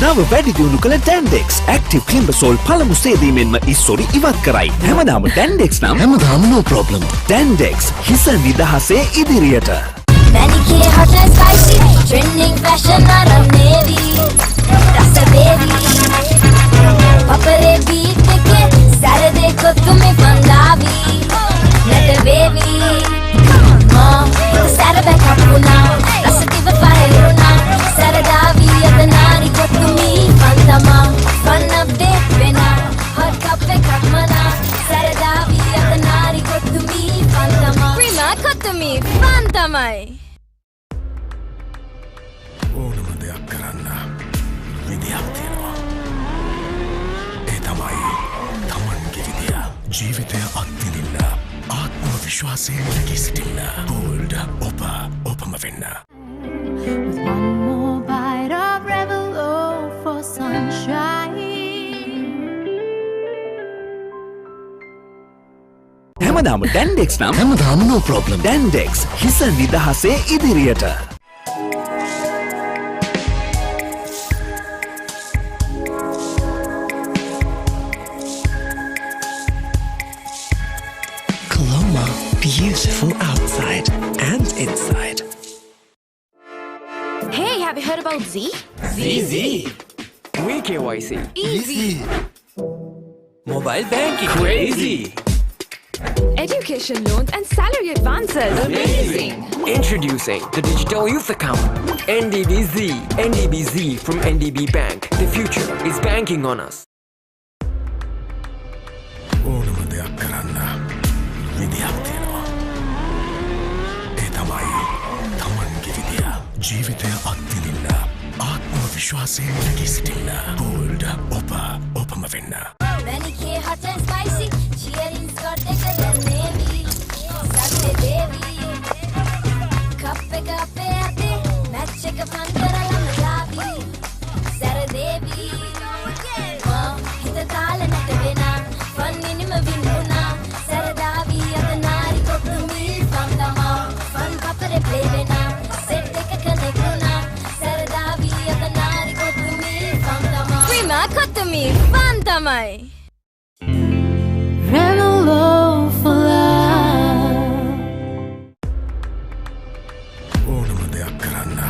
නව වැඩි දියුණු කළ Dandex Active Climbasol පළමු සේදීමෙන්ම ඉස්සොරි ඉවත් කරයි. හැමදාම Dandex නම් හැමදාම no problem. Dandex හිස නිදහසේ ඉදිරියට. Manicure hot and spicy, trending fashion aram navy, rasa baby. Papare beat ke Saturday ko tumhe Punjabi, let baby. Mom, Saturday ka puna, rasa diva paheluna, Saradavi adanari ko tumi Pantama, fun update bena, hot cup pe kamana, Saradavi adanari ko tumi Pantama, Prima ko tumi Pantamai. ඕනම දෙයක් කරන්න විදියක් තියෙනවා. ඒ තමයි තමන්ගේ විදිය. ජීවිතය අත්විඳින්න ආත්ම විශ්වාසයෙන් නැගී සිටින්න. Gold ඔපම වෙන්න. With one more bite of Revelo for sunshine. හැමදාම Dandex නම් හැමදාම no problem. Dandex හිස නිදහසේ ඉදිරියට. Coloma, beautiful outside and inside. Hey, have you heard about Z? Z. We KYC. Easy. Mobile banking. Crazy. Education loans and salary advances. Amazing. Introducing the Digital Youth Account. NDBZ. NDBZ from NDB Bank. The future is banking on us. ඕනම දෙයක් කරන්න විදියක් තියෙනවා. ඒ තමයි තමන්ගේ විදිය. ජීවිතය අත්විඳින්න ආත්ම විශ්වාසයෙන් නැගී සිටින්න. Gold ඔපම වෙන්න. Manicure hot and spicy, cheering skirt thicker than navy, Saturday baby. තමයි. Rebel for love. ඕනම දෙයක් කරන්න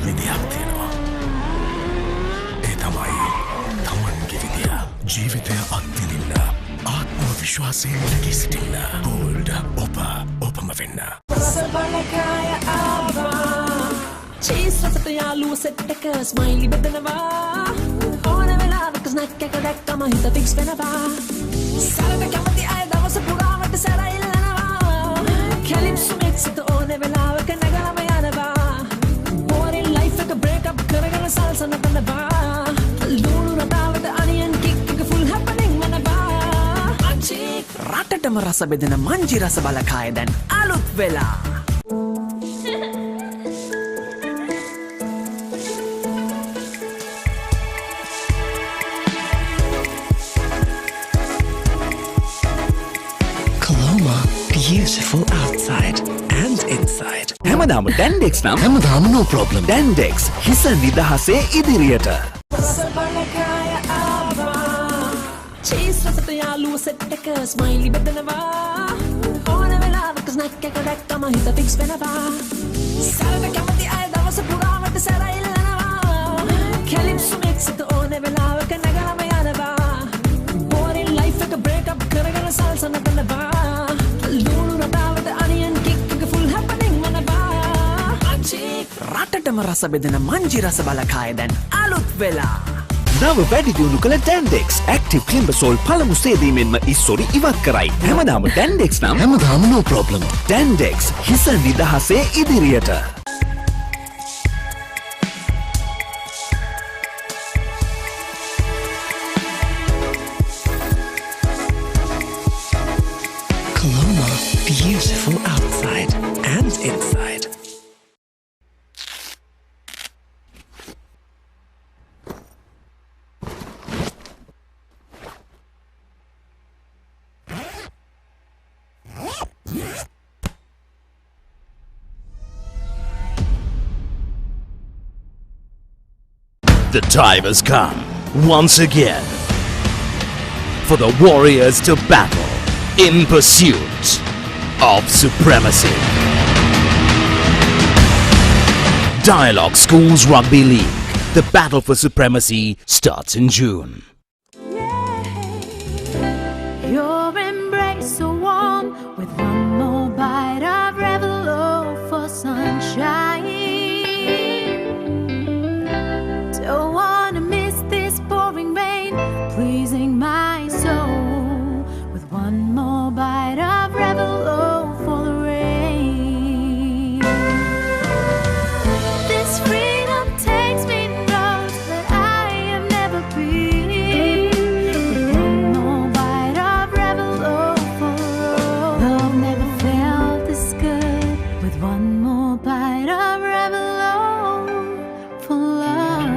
විදියක් තියෙනවා. ඒ තමයි තමන්ගේ විදිය. ජීවිතය අත්විඳින්න ආත්ම විශ්වාසයෙන් නැගී සිටින්න. බෝල්ඩ් ඔපම වෙන්න. සබලකාය ආවා චීස් රසට යාළුව සෙට් එක ස්මයිලි බෙදනවා ඕන වෙලාවක ස්නැක් එක දැක්කම හිත ෆික්ස් වෙනවා සරද කැමති අය දවස පුරාවට සැරයිල්ලනවා කැලිප්සු මික්ස් එක ඕන වෙලාවක නැගලම යනවා බෝරින් ලයිෆ් එක බ්‍රේක් අප් කරගෙන සල්සා නටනවා ලුණු රටාවට අනියන් කික් එක ෆුල් හැපනින් වෙනවා අචි රටටම රස බෙදෙන මංජි රස බලකාය දැන් අලුත් වෙලා Beautiful outside and inside. හැමදාම Dandex නම් හැමදාම no problem. Dandex හිස නිදහසේ ඉදිරියට. සබලකාය ආවා චීස් රසට යාළුව සෙට් එක ස්මයිලි බෙදනවා ඕන වෙලාවක ස්නැක් එක දැක්කම හිත ෆික්ස් වෙනවා සරද කැමති අය දවස පුරාවට සැරයිල්ලනවා කැලිප්සු මික්ස් එක ඕන වෙලාවක නැගලම යනවා බෝරින් ලයිෆ් එක බ්‍රේක් අප් කරගෙන සල්සා නටනවා රටටම රස බෙදෙන මංජි රස බලකාය දැන් අලුත් වෙලා නව වැඩි දියුණු කළ Dandex Active Climbasol පළමු සේදීමෙන්ම ඉස්සොරි ඉවත් කරයි. හැමදාම Dandex නම් හැමදාම no problem. Dandex හිස නිදහසේ ඉදිරියට. Coloma, beautiful outside and inside. The time has come, once again, for the warriors to battle in pursuit of supremacy. Dialog Schools Rugby League. The battle for supremacy starts in June. Your embrace so warm with one more bite of Rebel for sunshine. Don't wanna miss this pouring rain, pleasing my soul with one more bite of Rebel for the rain. This freedom takes me roads that I have never been. With one more bite of Rebel for the road. Love never felt this good. With one more bite of Rebel for love.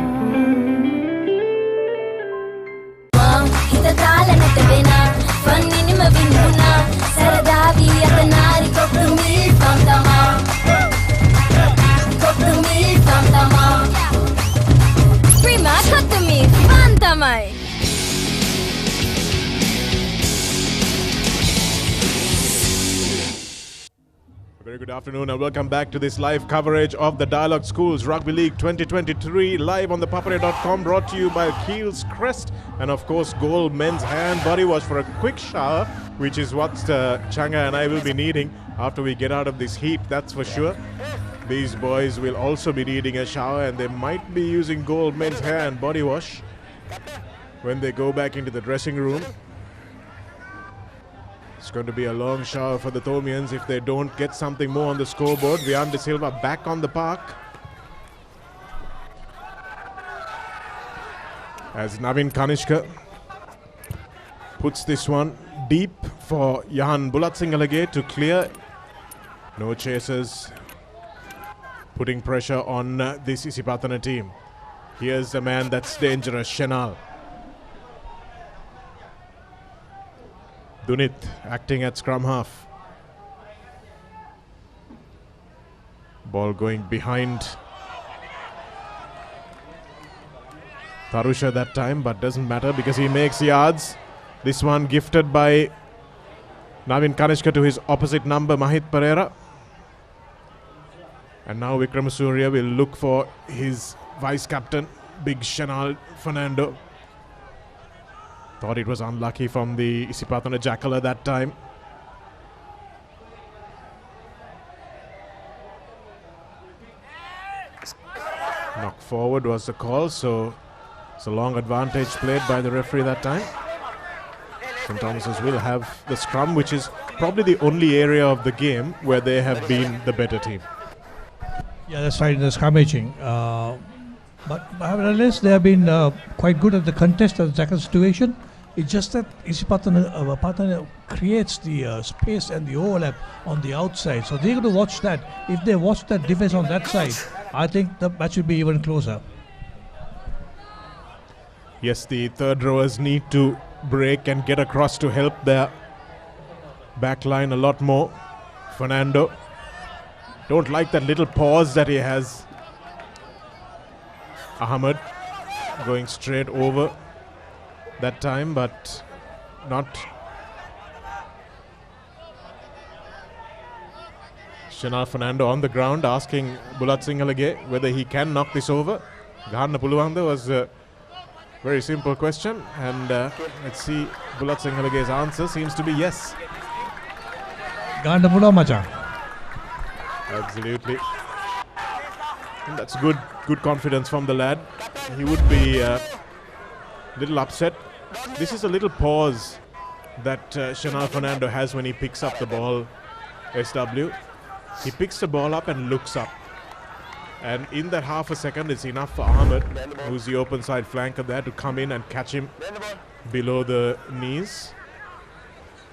හිත තාලනට වෙන වන්නිනම වින්නුනා සරදාවී අතනාරි කොක්තුමී තම්තමා කොක්තුමී තම්තමා Prima කොක්තුමී fun තමයි Very good afternoon and welcome back to this live coverage of the Dialog Schools Rugby League 2023 live on the Papare.com, brought to you by Keel's Crest and of course Gold Men's Hand Body Wash for a quick shower, which is what Changa and I will be needing after we get out of this heat, that's for sure. These boys will also be needing a shower and they might be using Gold Men's Hand Body Wash when they go back into the dressing room. It's going to be a long shower for the Thomians if they don't get something more on the scoreboard. Vian De Silva back on the park as Navin Kanishka puts this one deep for Jahan Bulatsingalage to clear. No chasers, putting pressure on this Isipathana team. Here's a man that's dangerous, Shenal. Dunit acting at scrum half. Ball going behind Tarusha that time, but doesn't matter because he makes yards. This one gifted by Navin Kanishka to his opposite number, Mahit Pereira. And now Vikramasuriya will look for his vice-captain, Big Shanal Fernando. Thought it was unlucky from the Isipathana Jackala that time. Knock forward was the call, so it's a long advantage played by the referee that time. St. Thomas's will have the scrum, which is probably the only area of the game where they have been the better team. Yeah, that's right, in the scrummaging. But nevertheless, they have been quite good at the contest of the tackle situation. It's just that Isipathana creates the space and the overlap on the outside. So they're going to watch that. If they watch that defense on that side, I think the match will be even closer. Yes, the third rowers need to break and get across to help their back line a lot more. Fernando. Don't like that little pause that he has. Ahmed going straight over that time, but not. Shanal Fernando on the ground asking Bulat Singalage whether he can knock this over. Gahanna Puluwanda was a very simple question, and let's see, Bulat Singhalage's answer seems to be yes. Gahanna Puluwa macha. Absolutely. And that's good confidence from the lad. He would be a little upset. This is a little pause that Shanal Fernando has when he picks up the ball, SW. He picks the ball up and looks up. And in that half a second, it's enough for Ahmed, who's the open side flanker there, to come in and catch him below the knees.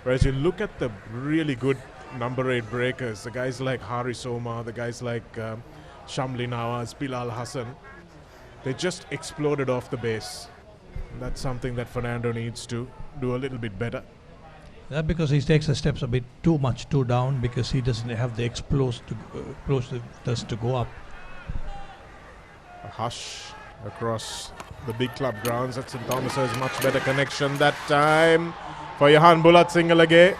Whereas you look at the really good number 8 breakers, the guys like Hari Soma, the guys like Shamli Nawaz, Bilal Hassan, they just exploded off the base. And that's something that Fernando needs to do a little bit better. That's because he takes the steps a bit too much too down, because he doesn't have the explosiveness to go up. A hush across the big club grounds at St. Thomas's. Much better connection that time for Johan Bulat Singalage.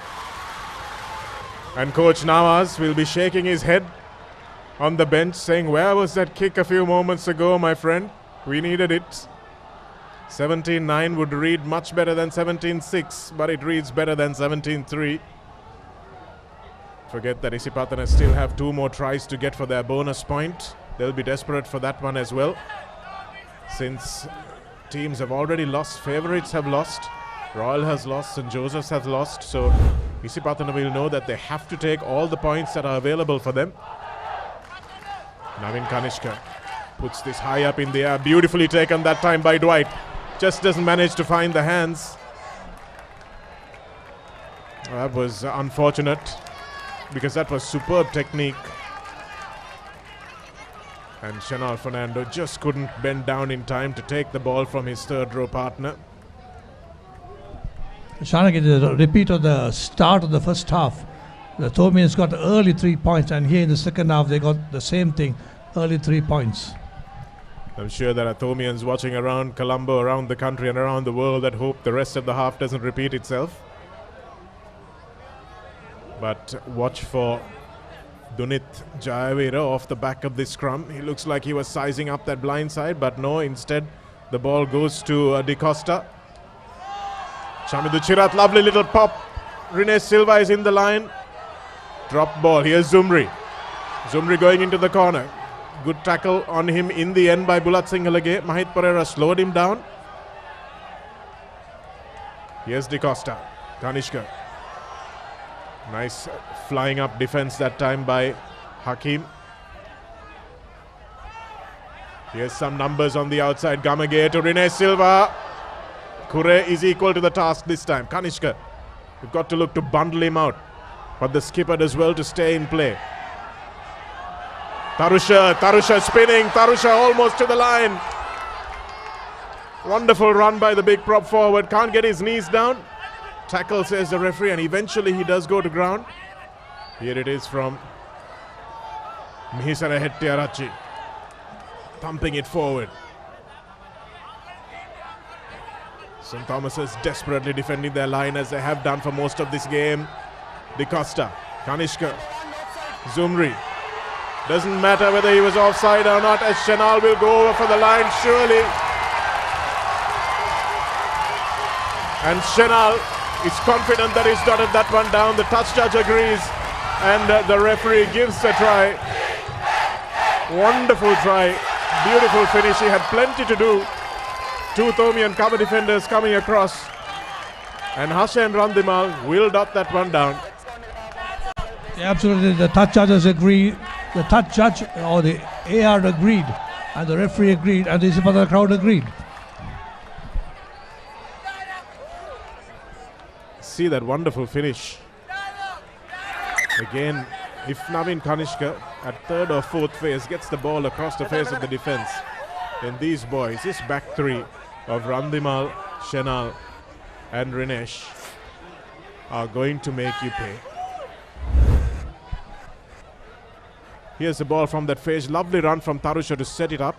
And Coach Nawaz will be shaking his head on the bench saying, where was that kick a few moments ago, my friend? We needed it. 17-9 would read much better than 17-6, but it reads better than 17-3. Forget that Isipathana still have 2 more tries to get for their bonus point. They'll be desperate for that one as well. Since teams have already lost, favourites have lost, Royal has lost, St. Joseph's has lost, so Isipathana will know that they have to take all the points that are available for them. Navin Kanishka puts this high up in the air, beautifully taken that time by Dwight. Just doesn't manage to find the hands. That was unfortunate, because that was superb technique. And Shanal Fernando just couldn't bend down in time to take the ball from his third row partner. Shanak, is a repeat of the start of the first half. The Thomians got early 3 points, and here in the second half they got the same thing, early 3 points. I'm sure there are Thomians watching around Colombo, around the country and around the world that hope the rest of the half doesn't repeat itself. But watch for Dunit Jayavira off the back of this scrum. He looks like he was sizing up that blind side, but no, instead the ball goes to De Costa. Shamidu Chirat, lovely little pop. Rene Silva is in the line. Drop ball. Here's Zumri. Zumri going into the corner. Good tackle on him in the end by Bulat Singalage. Mahit Pereira slowed him down. Here's De Costa. Kanishka. Nice flying up defense that time by Hakim. Here's some numbers on the outside. Gamage to Rene Silva. Kure is equal to the task this time. Kanishka, you've got to look to bundle him out. But the skipper does well to stay in play. Tarusha spinning. Tarusha almost to the line. Wonderful run by the big prop forward. Can't get his knees down. Tackle, says the referee, and eventually he does go to ground. Here it is from Mihisara Hettiarachi. Thumping it forward. St. Thomas is desperately defending their line as they have done for most of this game. De Costa, Kanishka, Zumri. Doesn't matter whether he was offside or not, as Chenal will go over for the line surely. And Chenal is confident that he's dotted that one down. The touch judge agrees and the referee gives the try. Wonderful try, beautiful finish. He had plenty to do. Two Thomian cover defenders coming across. And Hussein Randimal will dot that one down. Yeah, absolutely, the touch judges agree. The touch judge or the AR agreed, and the referee agreed, and the Isipathana crowd agreed. See that wonderful finish. Again, if Navin Kanishka at third or fourth phase gets the ball across the face of the defense, then these boys, this back three of Randimal, Chenal and Rinesh are going to make you pay. Here's the ball from that phase. Lovely run from Tarusha to set it up.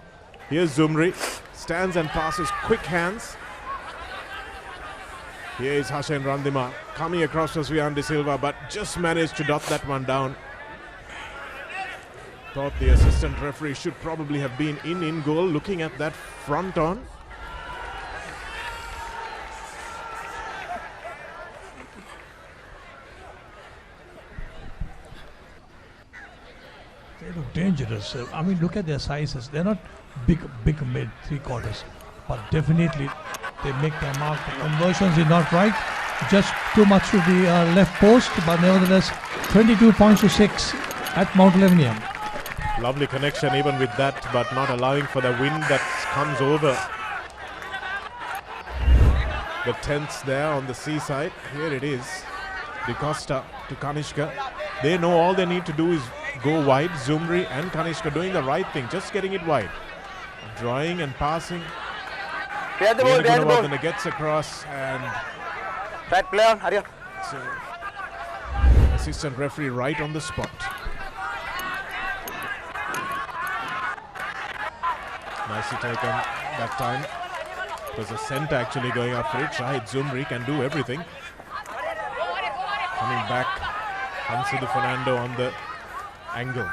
Here's Zumri. Stands and passes, quick hands. Here is Hussein Randimal coming across to Svian De Silva, but just managed to dot that one down. Thought the assistant referee should probably have been in goal, looking at that front on. They look dangerous. I mean, look at their sizes. They're not big mid three quarters, but definitely they make their mark. The conversions is not right. Just too much to the left post, but nevertheless, 22 points to 6 at Mount Lavinia. Lovely connection even with that, but not allowing for the wind that comes over the tents there on the seaside. Here it is. De Costa to Kanishka. They know all they need to do is go wide. Zumri and Kanishka doing the right thing, just getting it wide. Drawing and passing. Then it gets across and right player, Arya. So, assistant referee right on the spot. Nicely taken that time. It was a centre actually going up for it. Shahid Zumri can do everything. Coming back, Hansudu Fernando on the angle.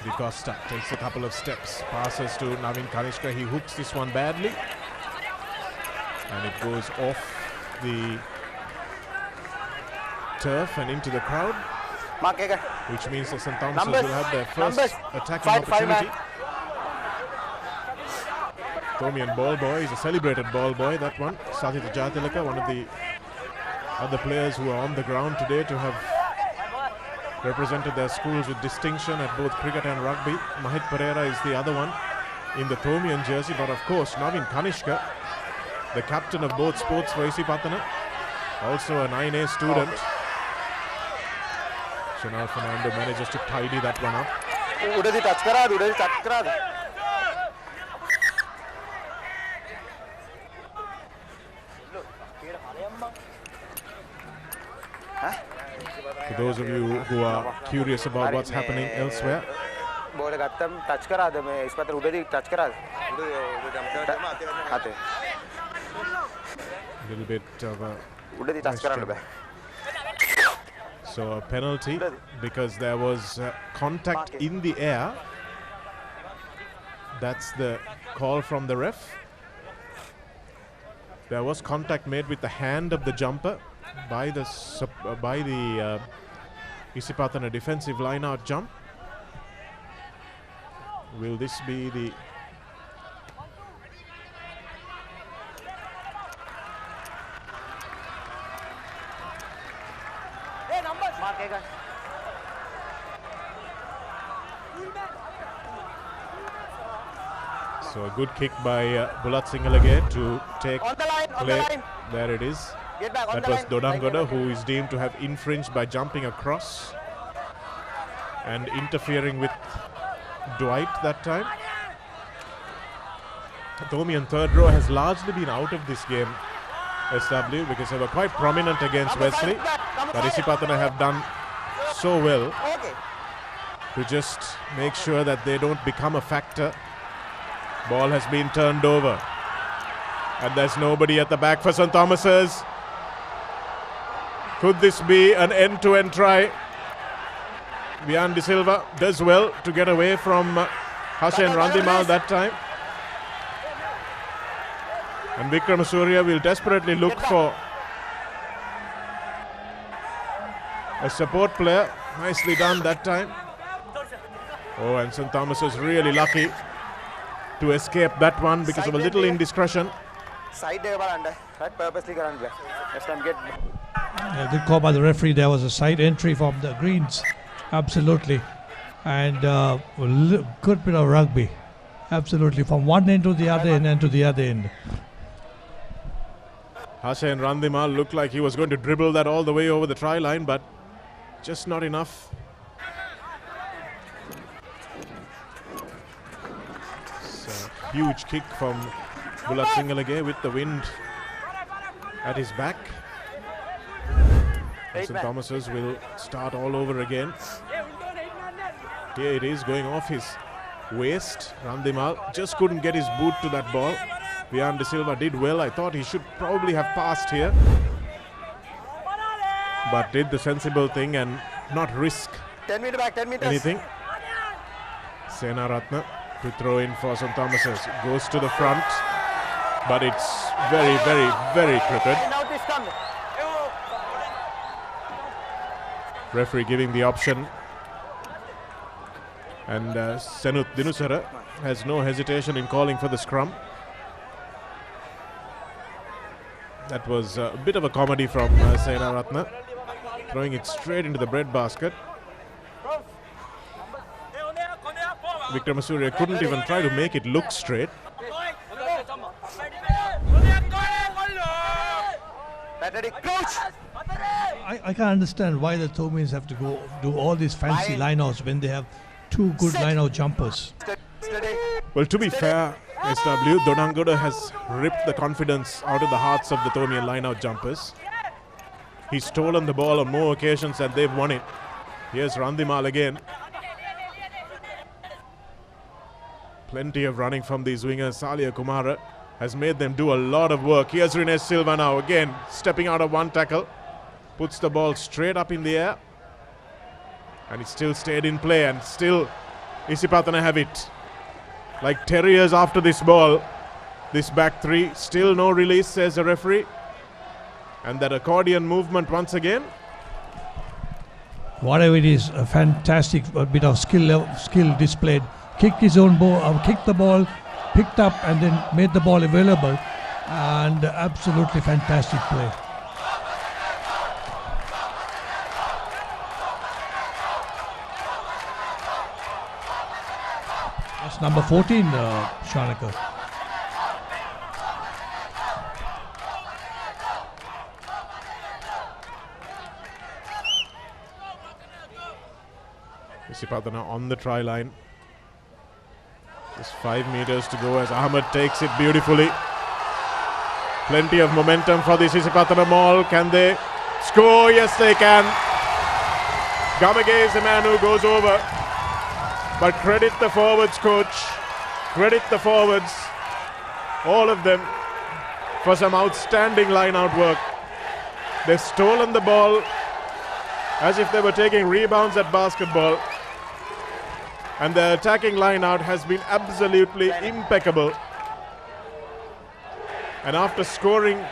De Costa takes a couple of steps, passes to Navin Kanishka. He hooks this one badly, and it goes off the turf and into the crowd, which means that St. Thomas will have their first attacking opportunity. Thomian ball boy is a celebrated ball boy, that one. Sathita Jatilaka, one of the other players who are on the ground today to have represented their schools with distinction at both cricket and rugby. Mahit Pereira is the other one in the Thomian jersey, but of course Navin Kanishka, the captain of both sports for Isipathana, also a 9A student. Chenal Fernando manages to tidy that one up. For those of you who are curious about what's happening elsewhere, a little bit of a so a penalty because there was contact in the air. That's the call from the ref. There was contact made with the hand of the jumper by the Isipathana defensive line out jump. Will this be the so a good kick by Bulat Singalage to take play. There it is. That was Dodamgoda, who is deemed to have infringed by jumping across and interfering with Dwight that time. Thomian third row has largely been out of this game, SW, because they were quite prominent against Wesley. But Isipathana have done so well to just make sure that they don't become a factor. Ball has been turned over. And there's nobody at the back for St. Thomas's. Could this be an end-to-end try? Vian De Silva does well to get away from Hussein Randimal that time. And Vikram Surya will desperately look for a support player. Nicely done that time. Oh, and St. Thomas is really lucky to escape that one because of a little indiscretion. Good call by the referee. There was a side entry from the Greens. Absolutely. And good bit of rugby. Absolutely. From one end to the other end and to the other end. Hussein Randimal looked like he was going to dribble that all the way over the try line, but just not enough. It's a huge kick from Bulat Singalage with the wind at his back. St. Thomas's will start all over again. Here it is, going off his waist. Randimal just couldn't get his boot to that ball. Vian De Silva did well. I thought he should probably have passed here, but did the sensible thing and not risk 10 meter back, 10 meters. anything. Sena Ratna to throw in for St. Thomas's. Goes to the front, but it's very, very, very crooked. Referee giving the option, and Senut Dinusara has no hesitation in calling for the scrum. That was a bit of a comedy from Sena Ratna, throwing it straight into the bread basket. Vikram Surya couldn't even try to make it look straight. I can't understand why the Tomins have to go do all these fancy lineouts when they have two good lineout jumpers. Well, to be fair, SW, Donangoda has ripped the confidence out of the hearts of the Tomian lineout jumpers. He's stolen the ball on more occasions and they've won it. Here's Randimal again. Plenty of running from these wingers. Salia Kumara has made them do a lot of work. Here's Rines Silva now again, stepping out of one tackle. Puts the ball straight up in the air. And it still stayed in play, and still Isipathana have it. Like terriers after this ball. This back three, still no release, says the referee. And that accordion movement once again. Whatever it is, a fantastic bit of skill displayed. Kicked his own ball, kicked the ball, picked up and then made the ball available. And absolutely fantastic play. That's number 14, Shanaka. Isipathana on the try line. Just 5 meters to go as Ahmed takes it beautifully. Plenty of momentum for this Isipathana Mall. Can they score? Yes, they can. Gamage is the man who goes over. But credit the forwards, coach. Credit the forwards, all of them, for some outstanding line-out work. They've stolen the ball as if they were taking rebounds at basketball. And the attacking line-out has been absolutely impeccable. And after scoring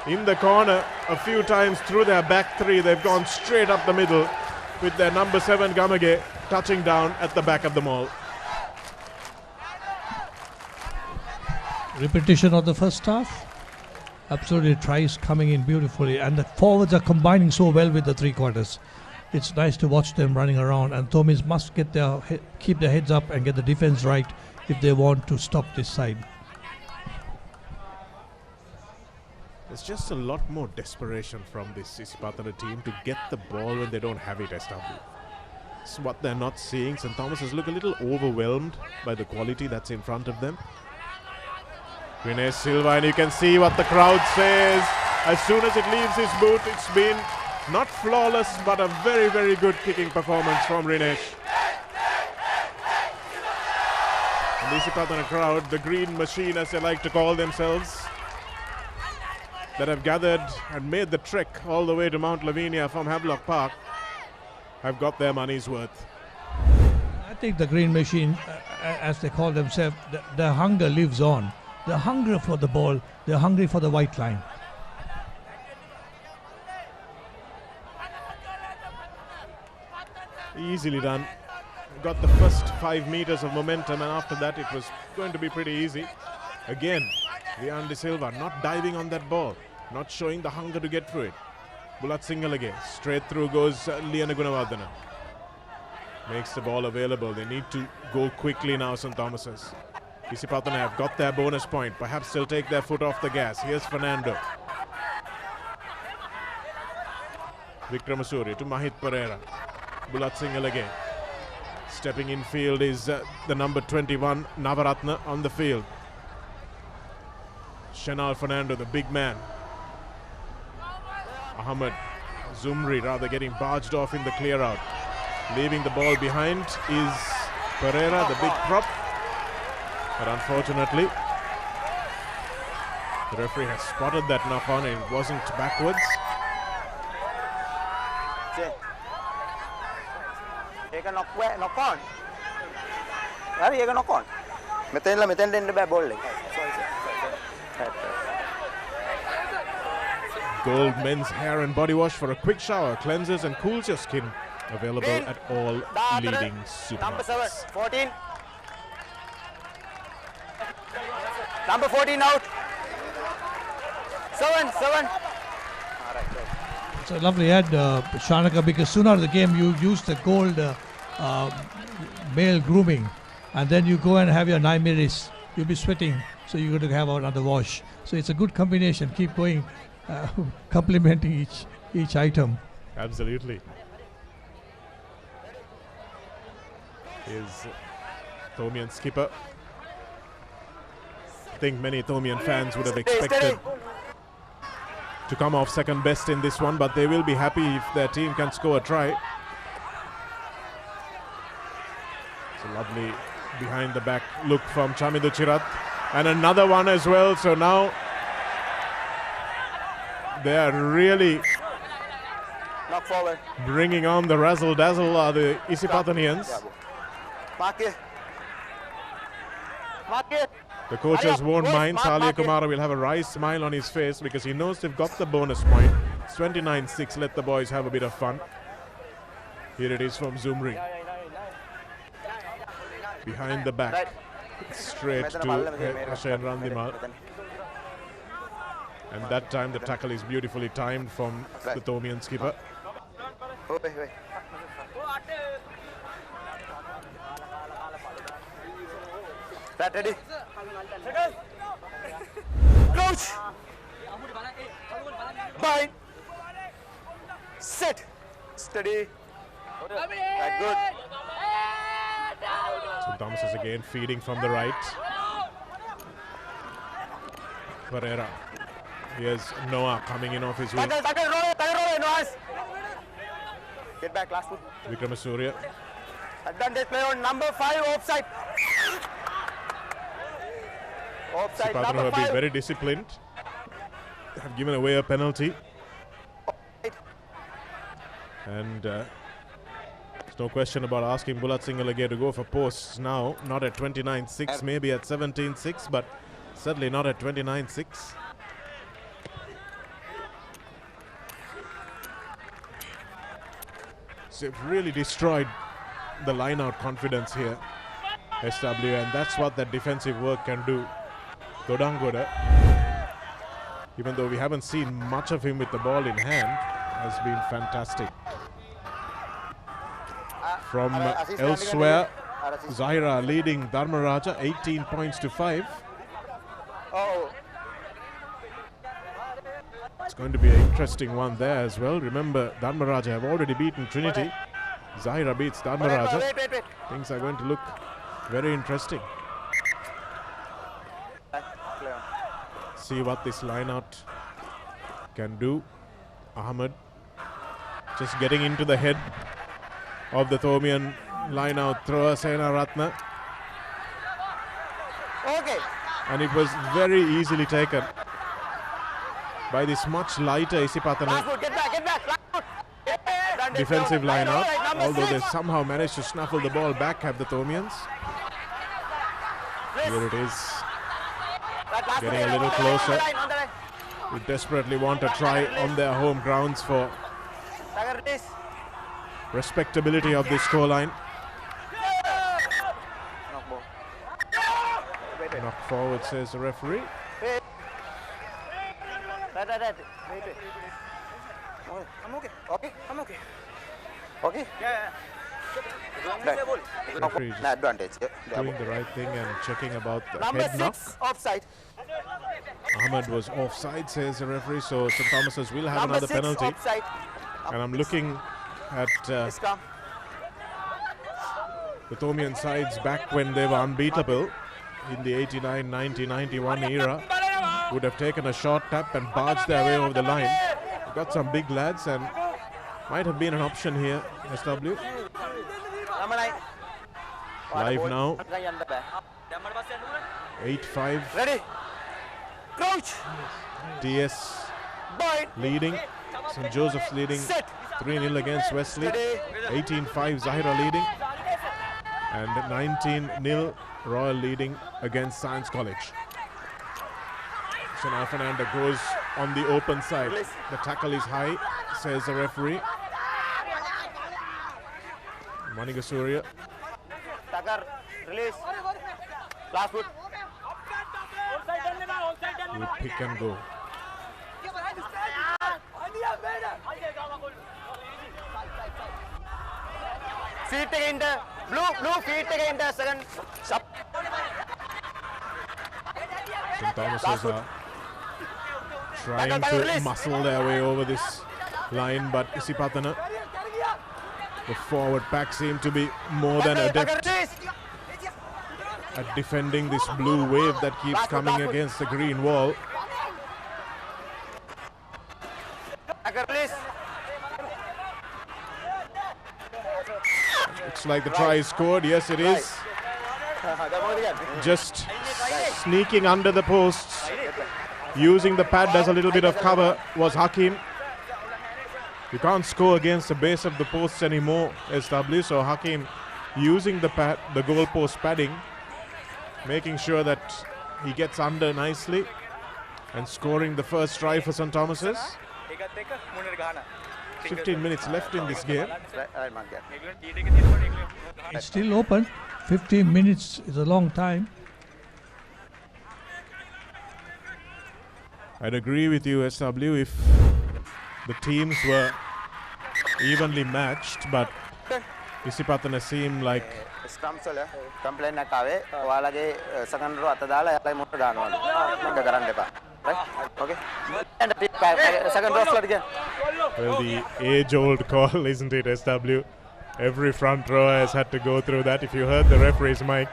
in the corner a few times through their back three, they've gone straight up the middle with their number 7 Gamage touching down at the back of the mall. Repetition of the first half. Absolutely, tries coming in beautifully, and the forwards are combining so well with the three quarters. It's nice to watch them running around, and Tomis must get keep their heads up and get the defense right if they want to stop this side. There's just a lot more desperation from this Isipathana team to get the ball when they don't have it, SW. It's what they're not seeing. St. Thomas's look a little overwhelmed by the quality that's in front of them. Rines Silva, and you can see what the crowd says. As soon as it leaves his boot, it's been not flawless, but a very, very good kicking performance from Rines. And The Isipathana crowd, the green machine as they like to call themselves, that have gathered and made the trek all the way to Mount Lavinia from Havelock Park, have got their money's worth. I think the green machine, as they call themselves, the hunger lives on. They're hungry for the ball. They're hungry for the white line. Easily done. Got the first 5 meters of momentum, and after that it was going to be pretty easy. Again, Rian De Silva not diving on that ball, not showing the hunger to get through it. Bulat Singalage, straight through goes Liana Gunawardana. Makes the ball available. They need to go quickly now, St. Thomas's. Isipathana have got their bonus point. Perhaps they'll take their foot off the gas. Here's Fernando. Vikramasuri to Mahit Pereira. Bulat Singalage. Stepping in field is the number 21, Navaratna, on the field. Shenal Fernando, the big man. Ahmed Zumri rather getting barged off in the clear out. Leaving the ball behind is Pereira, the big prop. But unfortunately, the referee has spotted that knock on. It wasn't backwards. Take a knock on. Are you knock on? Metan in the ball. Gold men's hair and body wash for a quick shower, cleanses and cools your skin. Available at all leading supermarkets. Number 7, 14. Number 14 out. 7. It's a lovely ad, Shanaka, because soon after the game you use the gold male grooming, and then you go and have your 9 minutes. You'll be sweating, so you're going to have another wash. So it's a good combination. Keep going, complementing each item. Absolutely. Is Thomian skipper. I think many Thomian fans would have expected to come off second best in this one, but they will be happy if their team can score a try. It's a lovely behind the back look from Chamidu Chirat, and another one as well. So now they are really knock forward, bringing on the razzle dazzle are the Isipathanians. Mark it. The coaches won't mind. Salia Kumara will have a wry smile on his face because he knows they've got the bonus point. It's 29-6. Let the boys have a bit of fun. Here it is from Zumri. Behind the back. Straight to Hashan Randimal. And that time the tackle is beautifully timed from the Thomian skipper. That ready? Crouch. Bind. Set. Steady. That good. So Thomas is again feeding from the right. Pereira. Here's Noah coming in off his wing. Get back, last foot. Vikramasuriya. Advantage play on number 5 offside. Offside Isipathana number have 5. been very disciplined. Have given away a penalty. And there's no question about asking Bulat Singalage to go for posts now. Not at 29-6, maybe at 17-6, but certainly not at 29-6. So they've really destroyed the line-out confidence here, SW, and that's what that defensive work can do. Dodangoda, even though we haven't seen much of him with the ball in hand, has been fantastic. From elsewhere, Zahira leading Dharmaraja 18 points to 5. It's going to be an interesting one there as well. Remember, Dharmaraja have already beaten Trinity. Zahira beats Dharmaraja. Things are going to look very interesting. See what this line-out can do. Ahmed just getting into the head of the Thomian line-out thrower, Sena Ratna. And it was very easily taken by this much lighter Isipathana defensive line-out, although they somehow managed to snaffle the ball back, have the Thomians. Here it is, getting a little closer. We desperately want a try on their home grounds for respectability of this scoreline. Knock forward, says the referee. I'm okay. I'm okay. Okay? Referee just advantage. doing the right thing and checking about the Number head knock. 6 offside. Ahmed was offside, says the referee, so St. Thomas's will have Number another 6 penalty. offside. And I'm looking at the Thomian sides back when they were unbeatable in the 89, 90, 91 era. Would have taken a short tap and barged their way over the line. Got some big lads and might have been an option here, SW. Live now, 8-5. Ready? Crouch. DS leading, St. Joseph's leading 3-0 against Wesley, 18-5 Zahira leading, and 19-0 Royal leading against Science College. Shana Fernanda goes on the open side. The tackle is high, says the referee. Manika Surya. Tackle, release. Last foot. Will pick and go. Feet again the blue feet again the second. St. Thomas's are trying to muscle their way over this line, but Isipathana, the forward pack, seem to be more than adept at defending this blue wave that keeps coming against the green wall. Looks like the try is scored. Yes, it is. Just sneaking under the posts, using the pad as a little bit of cover, was Hakim. You can't score against the base of the posts anymore, SW, so Hakim using the pad, the goal post padding, making sure that he gets under nicely and scoring the first try for St. Thomas's. 15 minutes left in this game. It's still open. 15 minutes is a long time. I'd agree with you, SW, if the teams were evenly matched, but Isipathana seemed like complain nakawe walage second row atadala yalai mota ganawala maka karanne epa right okay and second row slot again. Well, the age-old call, isn't it, SW? Every front rower has had to go through that. If you heard the referee's mic,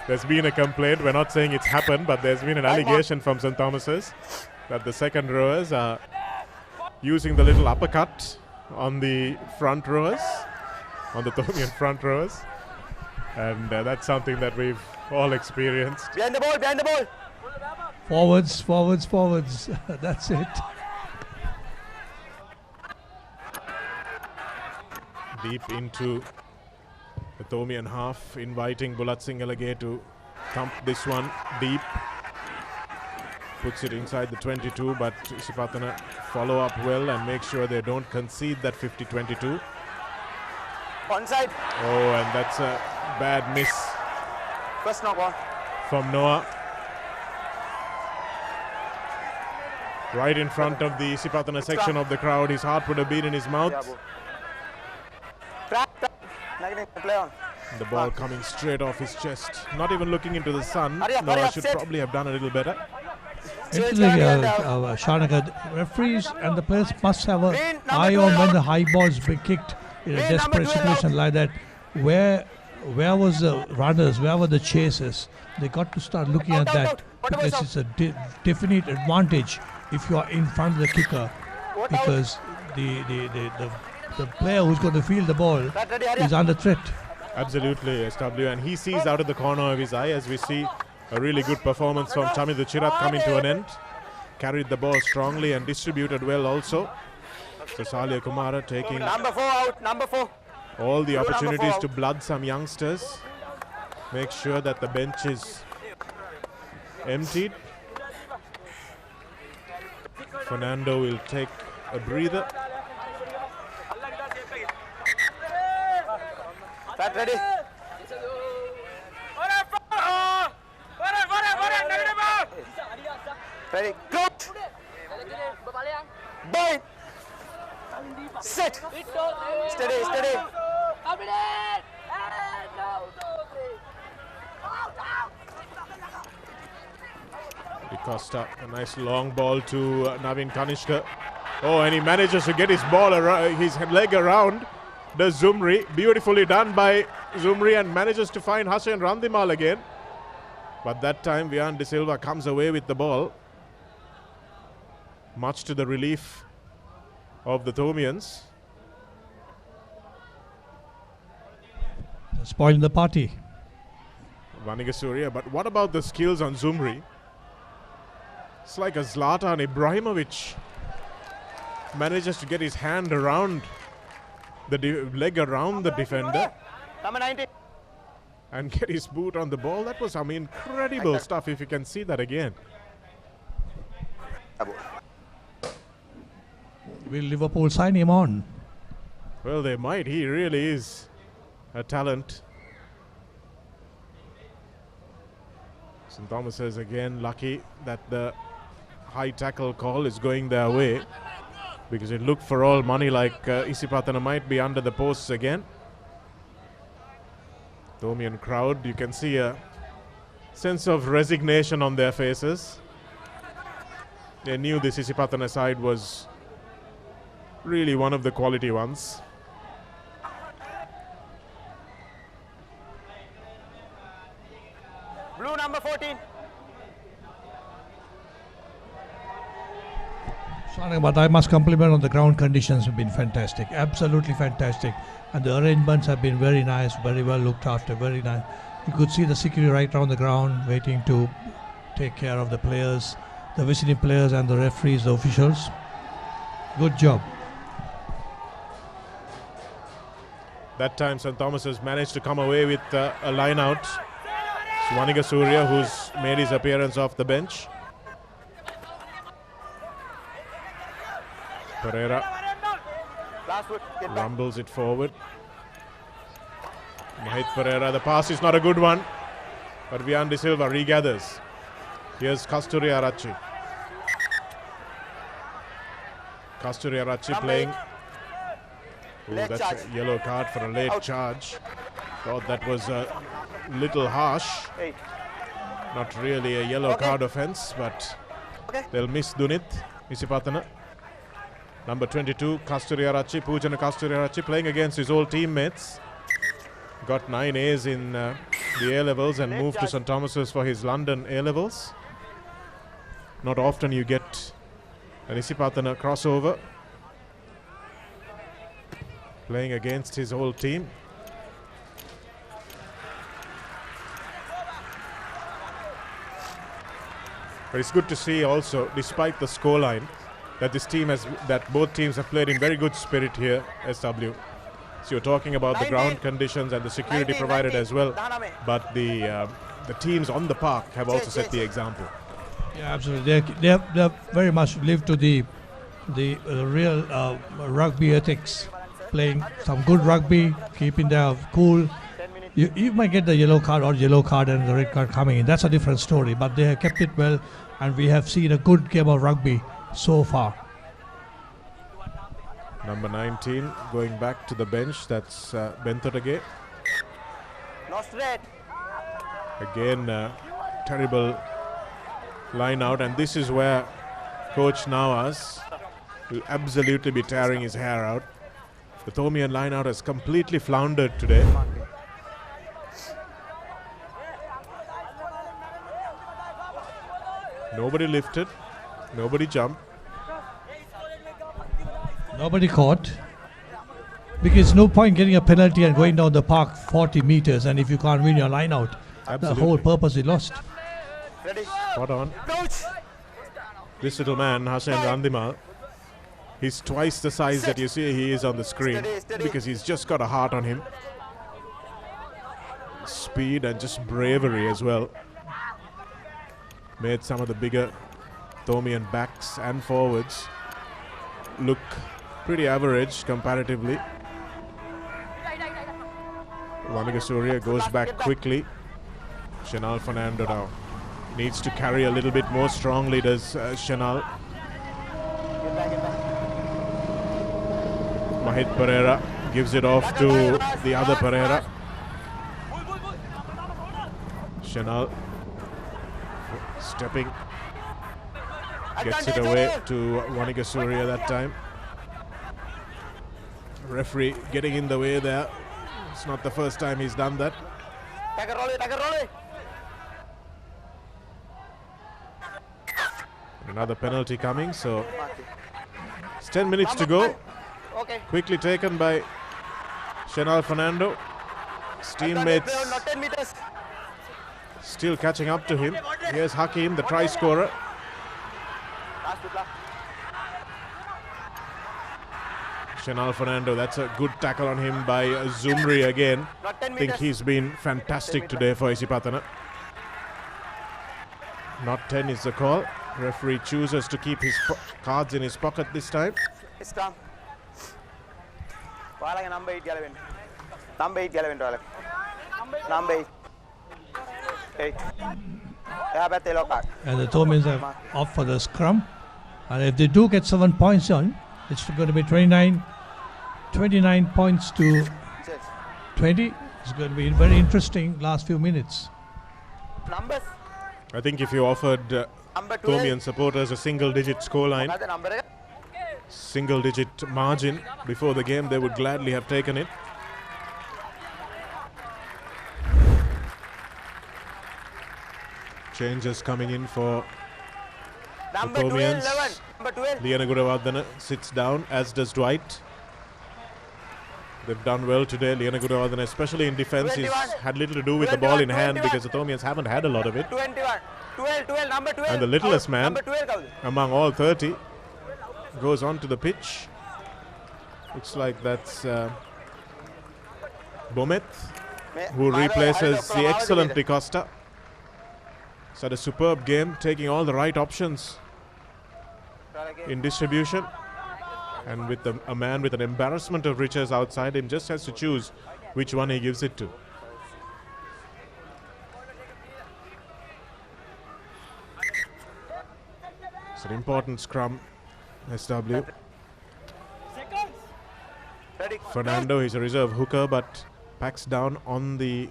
there's been a complaint. We're not saying it's happened, but there's been an allegation from St. Thomas's that the second rowers are using the little uppercut on the front rowers, on the Thomian front rowers. And that's something that we've all experienced. Behind the ball, behind the ball. Forwards, forwards, forwards. That's it. Deep into the Thomian half, inviting Bulat Singalage to thump this one deep. Puts it inside the 22, but Isipathana follow up well and make sure they don't concede that 50-22. Onside. Oh, and that's a bad miss. First knock on. From Noah. Right in front of the Isipathana section of the crowd. His heart would have been in his mouth. Play on. The ball coming straight off his chest. Not even looking into the sun. Noah should probably have done a little better. Shanaka, referees and the players must have an eye on when the high balls be kicked in a desperate situation like that. Where was the runners? Where were the chasers? They got to start looking at that, because it's a definite advantage if you are in front of the kicker, because the player who's going to field the ball is under threat. Absolutely, SW, and he sees out of the corner of his eye, as we see A really good performance from Chamidu Chirat coming to an end. Carried the ball strongly and distributed well also. So Salia Kumara taking Number 4 out, number 4. all the Blue number opportunities 4 to out. blood some youngsters. Make sure that the bench is emptied. Fernando will take a breather. Fat ready. Ready, good. Boy. Sit. Steady, steady. Costa, a nice long ball to Navin Kanishka. Oh, and he manages to get his ball around, his leg around the Zumri. Beautifully done by Zumri, and manages to find Hussein Randimal again. But that time Vian De Silva comes away with the ball, much to the relief of the Thomians. Spoiling the party. Vanigasuriya, but what about the skills on Zumri? It's like a Zlatan Ibrahimovic manages to get his hand around the leg around the defender Number 90. and get his boot on the ball. That was some incredible stuff, if you can see that again. Will Liverpool sign him on? Well, they might. He really is a talent. St. Thomas is again lucky that the high tackle call is going their way, because it looked for all money like Isipathana might be under the posts again. Thomian crowd, you can see a sense of resignation on their faces. They knew this Isipathana side was really one of the quality ones. Blue number 14. But I must compliment on the ground conditions have been fantastic, absolutely fantastic, and the arrangements have been very nice, very well looked after, very nice. You could see the security right around the ground waiting to take care of the players, the visiting players and the referees, the officials. Good job. That time St. Thomas has managed to come away with a line out. Swaniga Surya, who's made his appearance off the bench. Pereira rumbles it forward. Mahit Pereira, the pass is not a good one, but Vian De Silva regathers. Here's Kasturi Arachi. Kasturi Arachi playing. Ooh, that's a yellow card for a late charge. Thought that was a little harsh. Not really a yellow card offense, but they'll miss Dunit Isipathana. Number 22, Kasturi Arachi, Pujana Kasturi Arachi, playing against his old teammates. Got 9 A's in the A-levels and moved to St. Thomas's for his London A-levels. Not often you get an Isipathana crossover. Playing against his old team. But it's good to see also, despite the scoreline, that both teams have played in very good spirit here, SW. So you're talking about the ground conditions and the security provided as well, but the teams on the park have also set the example. Yeah, absolutely. They have very much lived to the real rugby ethics, playing some good rugby, keeping their cool. You might get the yellow card and the red card coming in. That's a different story, but they have kept it well, and we have seen a good game of rugby so far. Number 19 going back to the bench, that's Bentotage. Lost red. Again, terrible line out, and this is where Coach Nawaz will absolutely be tearing his hair out. The Thomian line out has completely floundered today. Nobody lifted, nobody jumped. Nobody caught. Because no point getting a penalty and going down the park 40 meters, and if you can't win your line out, Absolutely. the whole purpose is lost. Spot on. This little man, Hussein Randimal, he's twice the size that you see he is on the screen because he's just got a heart on him. Speed and just bravery as well. Made some of the bigger Thomian backs and forwards look pretty average comparatively. Vanika Surya goes back quickly. Shanal Fernando now needs to carry a little bit more strongly, does Shanal. Mahit Pereira gives it off to the other Pereira. Shanal stepping, gets it away to Vanika Surya that time. Referee getting in the way there. It's not the first time he's done that. Another penalty coming, so it's 10 minutes to go. Quickly taken by Shanal Fernando. His teammates still catching up to him. Here's Hakim, the try scorer. Shanal Fernando, that's a good tackle on him by Zumri again. I think he's been fantastic today for Isipathana. Not 10 is the call. Referee chooses to keep his cards in his pocket this time. Number 8 yellow. Number 8. And the Thomians are off for the scrum. And if they do get 7 points on, it's going to be 29 points to 20. It's going to be very interesting last few minutes. I think if you offered Thomian supporters a single-digit scoreline, single-digit margin before the game, they would gladly have taken it. Changes coming in for the Thomians. Liana Gudavardhana sits down, as does Dwight. They've done well today. Liana Gudavardhana, especially in defense, he's had little to do with the ball in hand because the Thomians haven't had a lot of it. 12, number 12. And the littlest man among all 30 goes onto the pitch. Looks like that's Bomet, who replaces the excellent De Costa. It's had a superb game, taking all the right options in distribution. And with a man with an embarrassment of riches outside him, just has to choose which one he gives it to. It's an important scrum, SW. Fernando, he's a reserve hooker, but packs down on the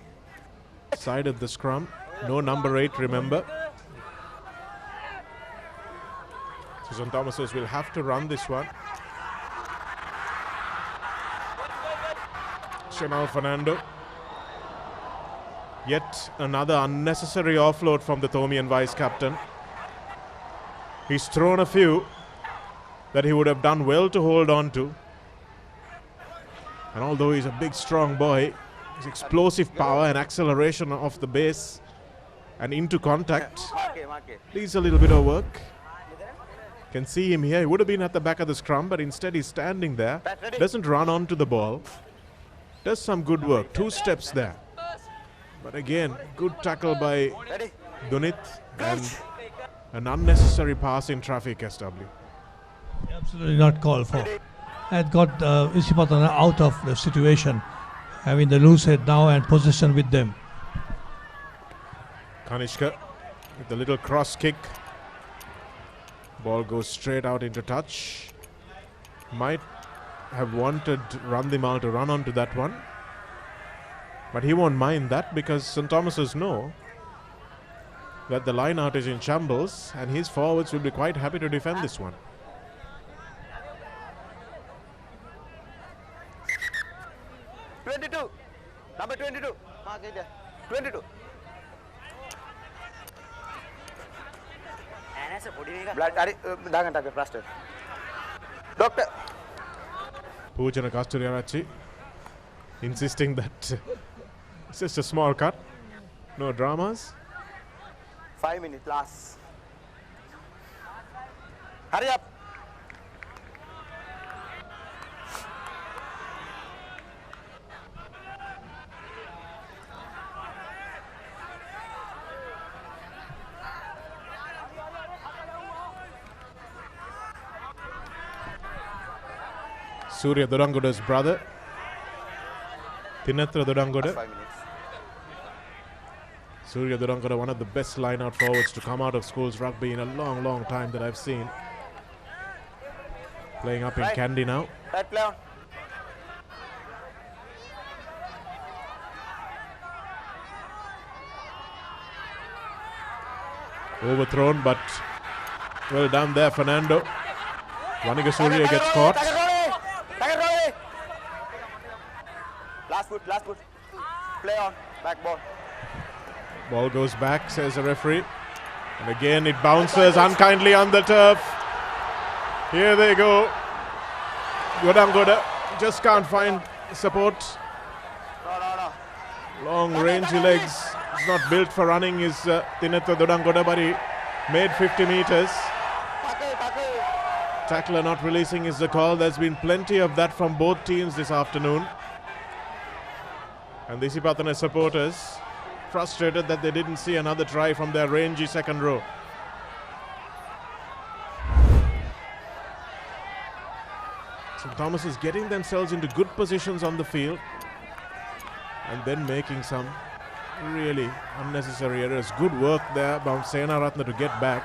side of the scrum. No number 8, remember. Susan Thomasos will have to run this one. Shanal Fernando. Yet another unnecessary offload from the Thomian vice-captain. He's thrown a few that he would have done well to hold on to. And although he's a big, strong boy, his explosive power and acceleration off the base and into contact needs a little bit of work. Can see him here. He would have been at the back of the scrum, but instead he's standing there. Doesn't run onto the ball. Does some good work. 2 steps there. But again, good tackle by Dunit and an unnecessary pass in traffic, SW. Absolutely not called for. Had got Isipathana out of the situation, having the loose head now and possession with them. Kanishka with the little cross kick. Ball goes straight out into touch. Might have wanted Randimal to run onto that one, but he won't mind that because St. Thomas's know that the line out is in shambles and his forwards will be quite happy to defend this one. Number 22. 22. Blood, plaster. Doctor. Pujana Kasturiarachi insisting that it's just a small cut, no dramas. 5 minutes last. Hurry up. Surya Durangoda's brother, Tinatra Durangoda. 5 minutes. Surya Durangoda, one of the best line-out forwards to come out of schools rugby in a long time that I've seen. Playing up in Kandy now. Right, play on. Overthrown, but well done there, Fernando. Vaniga Surya gets caught. Last foot. Play on, back ball. Ball goes back, says the referee. And again it bounces unkindly on the turf. Here they go. Durangoda just can't find support. Long rangy legs. He's not built for running, is Tinatra Durangoda, but he made 50 meters. Tackler not releasing is the call. There's been plenty of that from both teams this afternoon. And the Isipathana supporters frustrated that they didn't see another try from their rangy second row. St. Thomas is getting themselves into good positions on the field and then making some really unnecessary errors. Good work there by Sena Ratna to get back.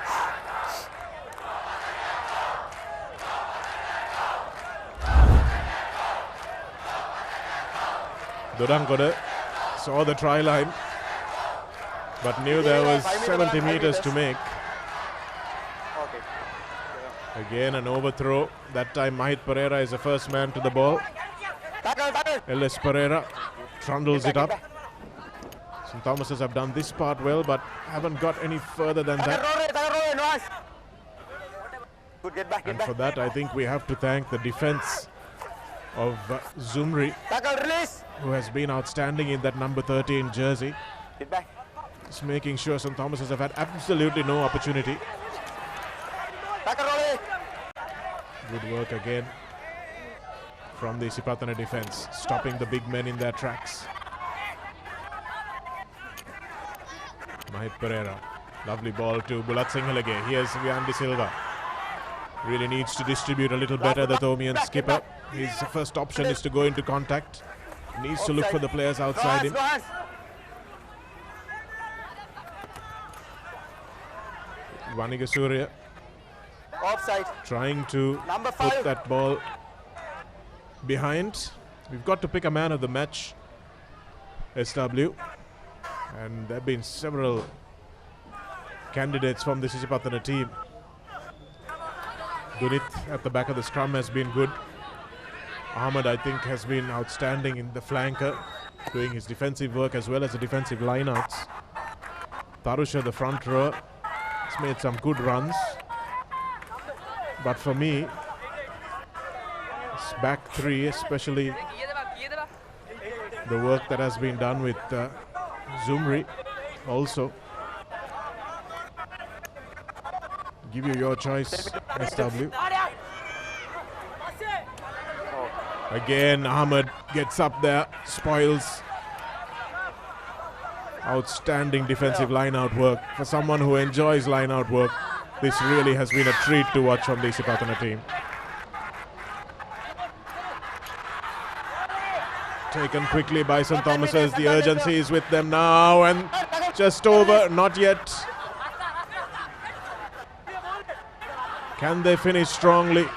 Durangoda saw the try line, but knew there was 70 meters to make. Again an overthrow. That time Mahit Pereira is the first man to the ball. L.S. Pereira trundles it up. St. Thomases have done this part well, but haven't got any further than that. And for that I think we have to thank the defense of Zumri, who has been outstanding in that number 13 jersey. Just making sure St. Thomases have had absolutely no opportunity. Good work again from the Isipathana defense, stopping the big men in their tracks. Mahit Pereira, lovely ball to Bulat Singhalage. Here's Vian De Silva. Really needs to distribute a little better, the Thomian skipper. His first option is to go into contact. Needs to look for the players outside him. Vaniga Surya Offside. Trying to put that ball behind. We've got to pick a man of the match, SW. And there have been several candidates from the Isipathana team. Dunit at the back of the scrum has been good. Ahmed, I think, has been outstanding in the flanker, doing his defensive work as well as the defensive lineouts. Tarusha, the front rower, has made some good runs. But for me, it's back three, especially the work that has been done with Zumri also. Give you your choice, SW. Again, Ahmed gets up there, spoils. Outstanding defensive line-out work. For someone who enjoys line-out work, this really has been a treat to watch from the Isipathana team. Taken quickly by St. Thomas's. The urgency is with them now, and just over, not yet. Can they finish strongly?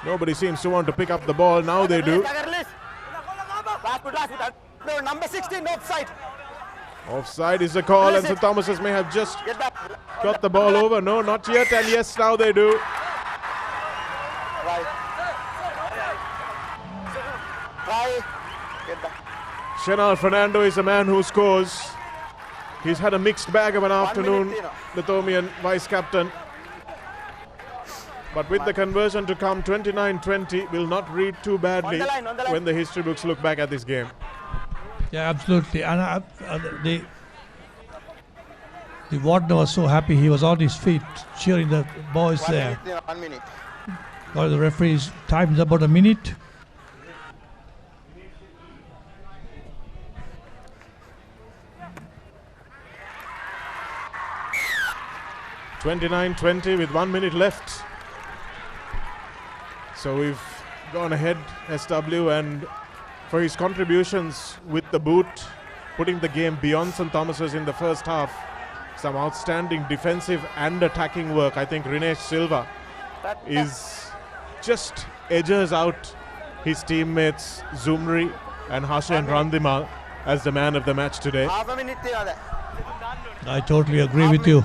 Nobody seems to want to pick up the ball. Now they do. Number 16 offside. Offside is the call, and St. Thomas's may have just got the ball over. No, not yet, and yes, now they do. Shenal Fernando is a man who scores. He's had a mixed bag of an afternoon, the Thomian vice-captain. But with the conversion to come, 29-20 will not read too badly when the history books look back at this game. Yeah, absolutely. And The warden was so happy, he was on his feet cheering the boys 1 there. minute, 1 minute. Got the referee's time is about a minute. (29-20) with 1 minute left. So we've gone ahead, SW, and for his contributions with the boot, putting the game beyond St. Thomas's in the first half. Some outstanding defensive and attacking work. I think Rinesh Silva is just edges out his teammates Zumri and Hashan Randimal as the man of the match today. Half a minute. I totally agree with you.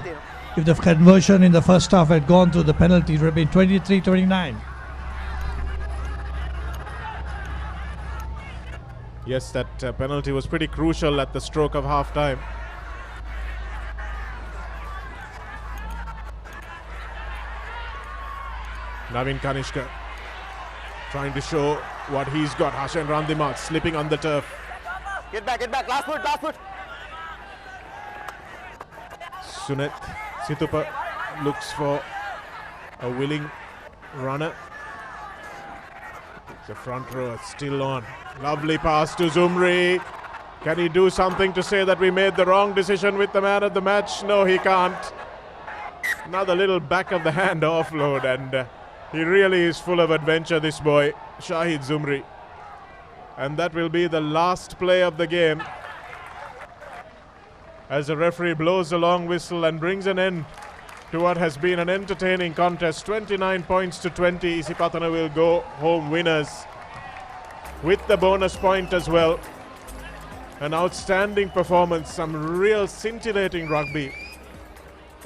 If the conversion in the first half had gone through the penalty, it would have been 23-29. Yes, that penalty was pretty crucial at the stroke of half time. Navin Kanishka trying to show what he's got. Hashan Randimal slipping on the turf. Get back, last foot, last foot. Sunet Situpa looks for a willing runner. The front row still on. Lovely pass to Zumri. Can he do something to say that we made the wrong decision with the man of the match? No, he can't. Another little back of the hand offload, and he really is full of adventure, this boy, Shahid Zumri. And that will be the last play of the game, as the referee blows a long whistle and brings an end to what has been an entertaining contest. 29 points to 20. Isipathana will go home winners with the bonus point as well. An outstanding performance, some real scintillating rugby.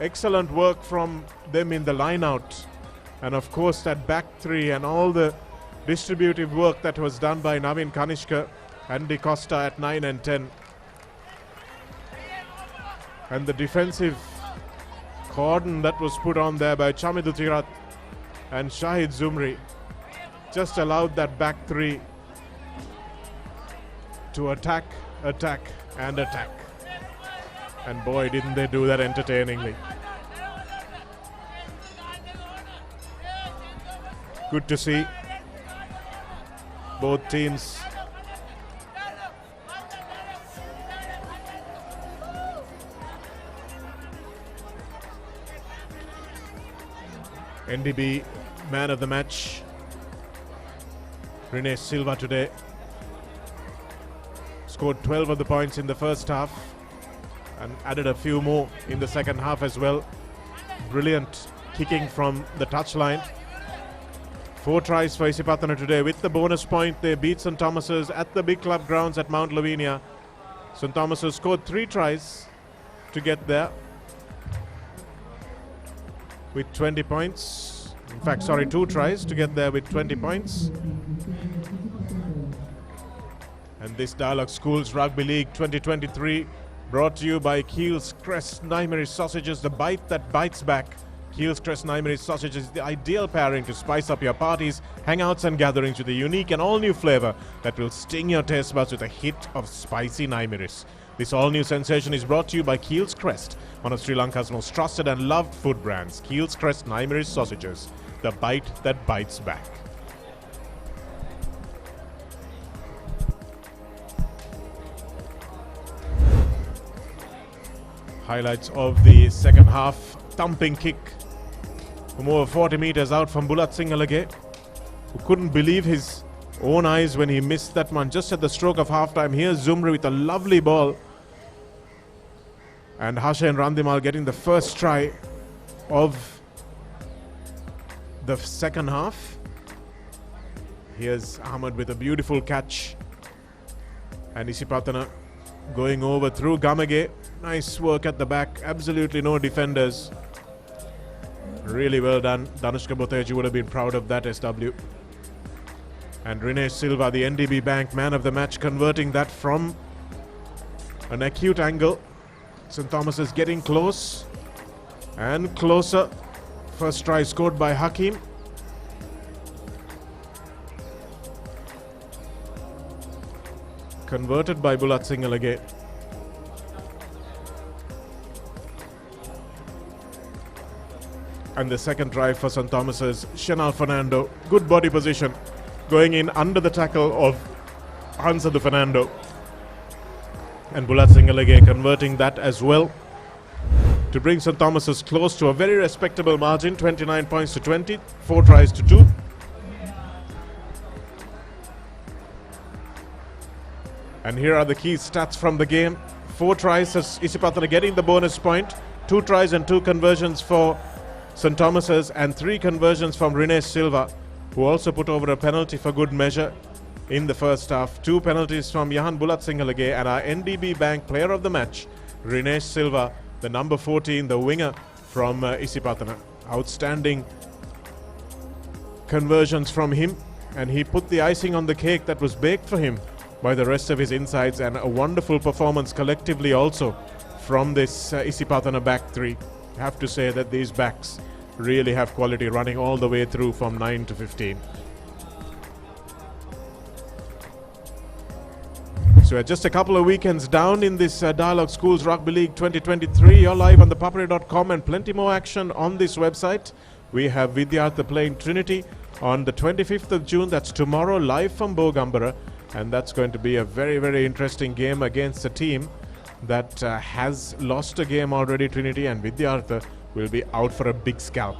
Excellent work from them in the line-out. And of course that back three and all the distributive work that was done by Navin Kanishka and Di Costa at 9 and 10. And the defensive cordon that was put on there by Chamidu Tirat and Shahid Zumri just allowed that back three to attack, and attack. And boy, didn't they do that entertainingly. Good to see both teams NDB man of the match Rinesh Silva today scored 12 of the points in the first half and added a few more in the second half as well. Brilliant kicking from the touchline. 4 tries for Isipathana today. With the bonus point, they beat St. Thomas's at the big club grounds at Mount Lavinia. St. Thomas's scored 3 tries to get there with 20 points. In fact, 2 tries to get there with 20 points. And this Dialog Schools Rugby League 2023 brought to you by Keel's Crest Naimery Sausages, the bite that bites back. Keel's Crest Naimery Sausages is the ideal pairing to spice up your parties, hangouts and gatherings with a unique and all-new flavor that will sting your taste buds with a hit of spicy Naimeris. This all-new sensation is brought to you by Keel's Crest, one of Sri Lanka's most trusted and loved food brands. Keel's Crest Naimery Sausages, the bite that bites back. Highlights of the second half. Thumping kick from over 40 meters out from Bulat Singalage, who couldn't believe his own eyes when he missed that one just at the stroke of halftime. Here's Zumri with a lovely ball. And Hashan Randimal getting the first try of the second half. Here's Ahmed with a beautiful catch. And Isipathana going over through Gamage. Nice work at the back. Absolutely no defenders. Really well done. Danushka Boteji would have been proud of that, SW. And Rinesh Silva, the NDB Bank man of the match, converting that from an acute angle. St. Thomas is getting close and closer. First try scored by Hakim. Converted by Bulat Singalage. And the second try for St. Thomas's, Chanel Fernando. Good body position. Going in under the tackle of Hansadu Fernando. And Bulat Singalage converting that as well to bring St. Thomas's close to a very respectable margin, 29 points to 20, 4 tries to 2. And here are the key stats from the game. 4 tries as Isipathana getting the bonus point, 2 tries and 2 conversions for St. Thomas's, and 3 conversions from Rinesh Silva, who also put over a penalty for good measure in the first half. 2 penalties from Yahan Bulat Singalage, and our NDB Bank player of the match, Rinesh Silva, the number 14, the winger from Isipathana. Outstanding conversions from him, and he put the icing on the cake that was baked for him by the rest of his insides, and a wonderful performance collectively also from this Isipathana back three. I have to say that these backs really have quality, running all the way through from 9 to 15. So we're just a couple of weekends down in this Dialog Schools Rugby League 2023. You're live on the papare.com, and plenty more action on this website. We have Vidyartha playing Trinity on the 25th of June. That's tomorrow, live from Bogambara. And that's going to be a very, very interesting game against a team that has lost a game already, Trinity, and Vidyartha will be out for a big scalp.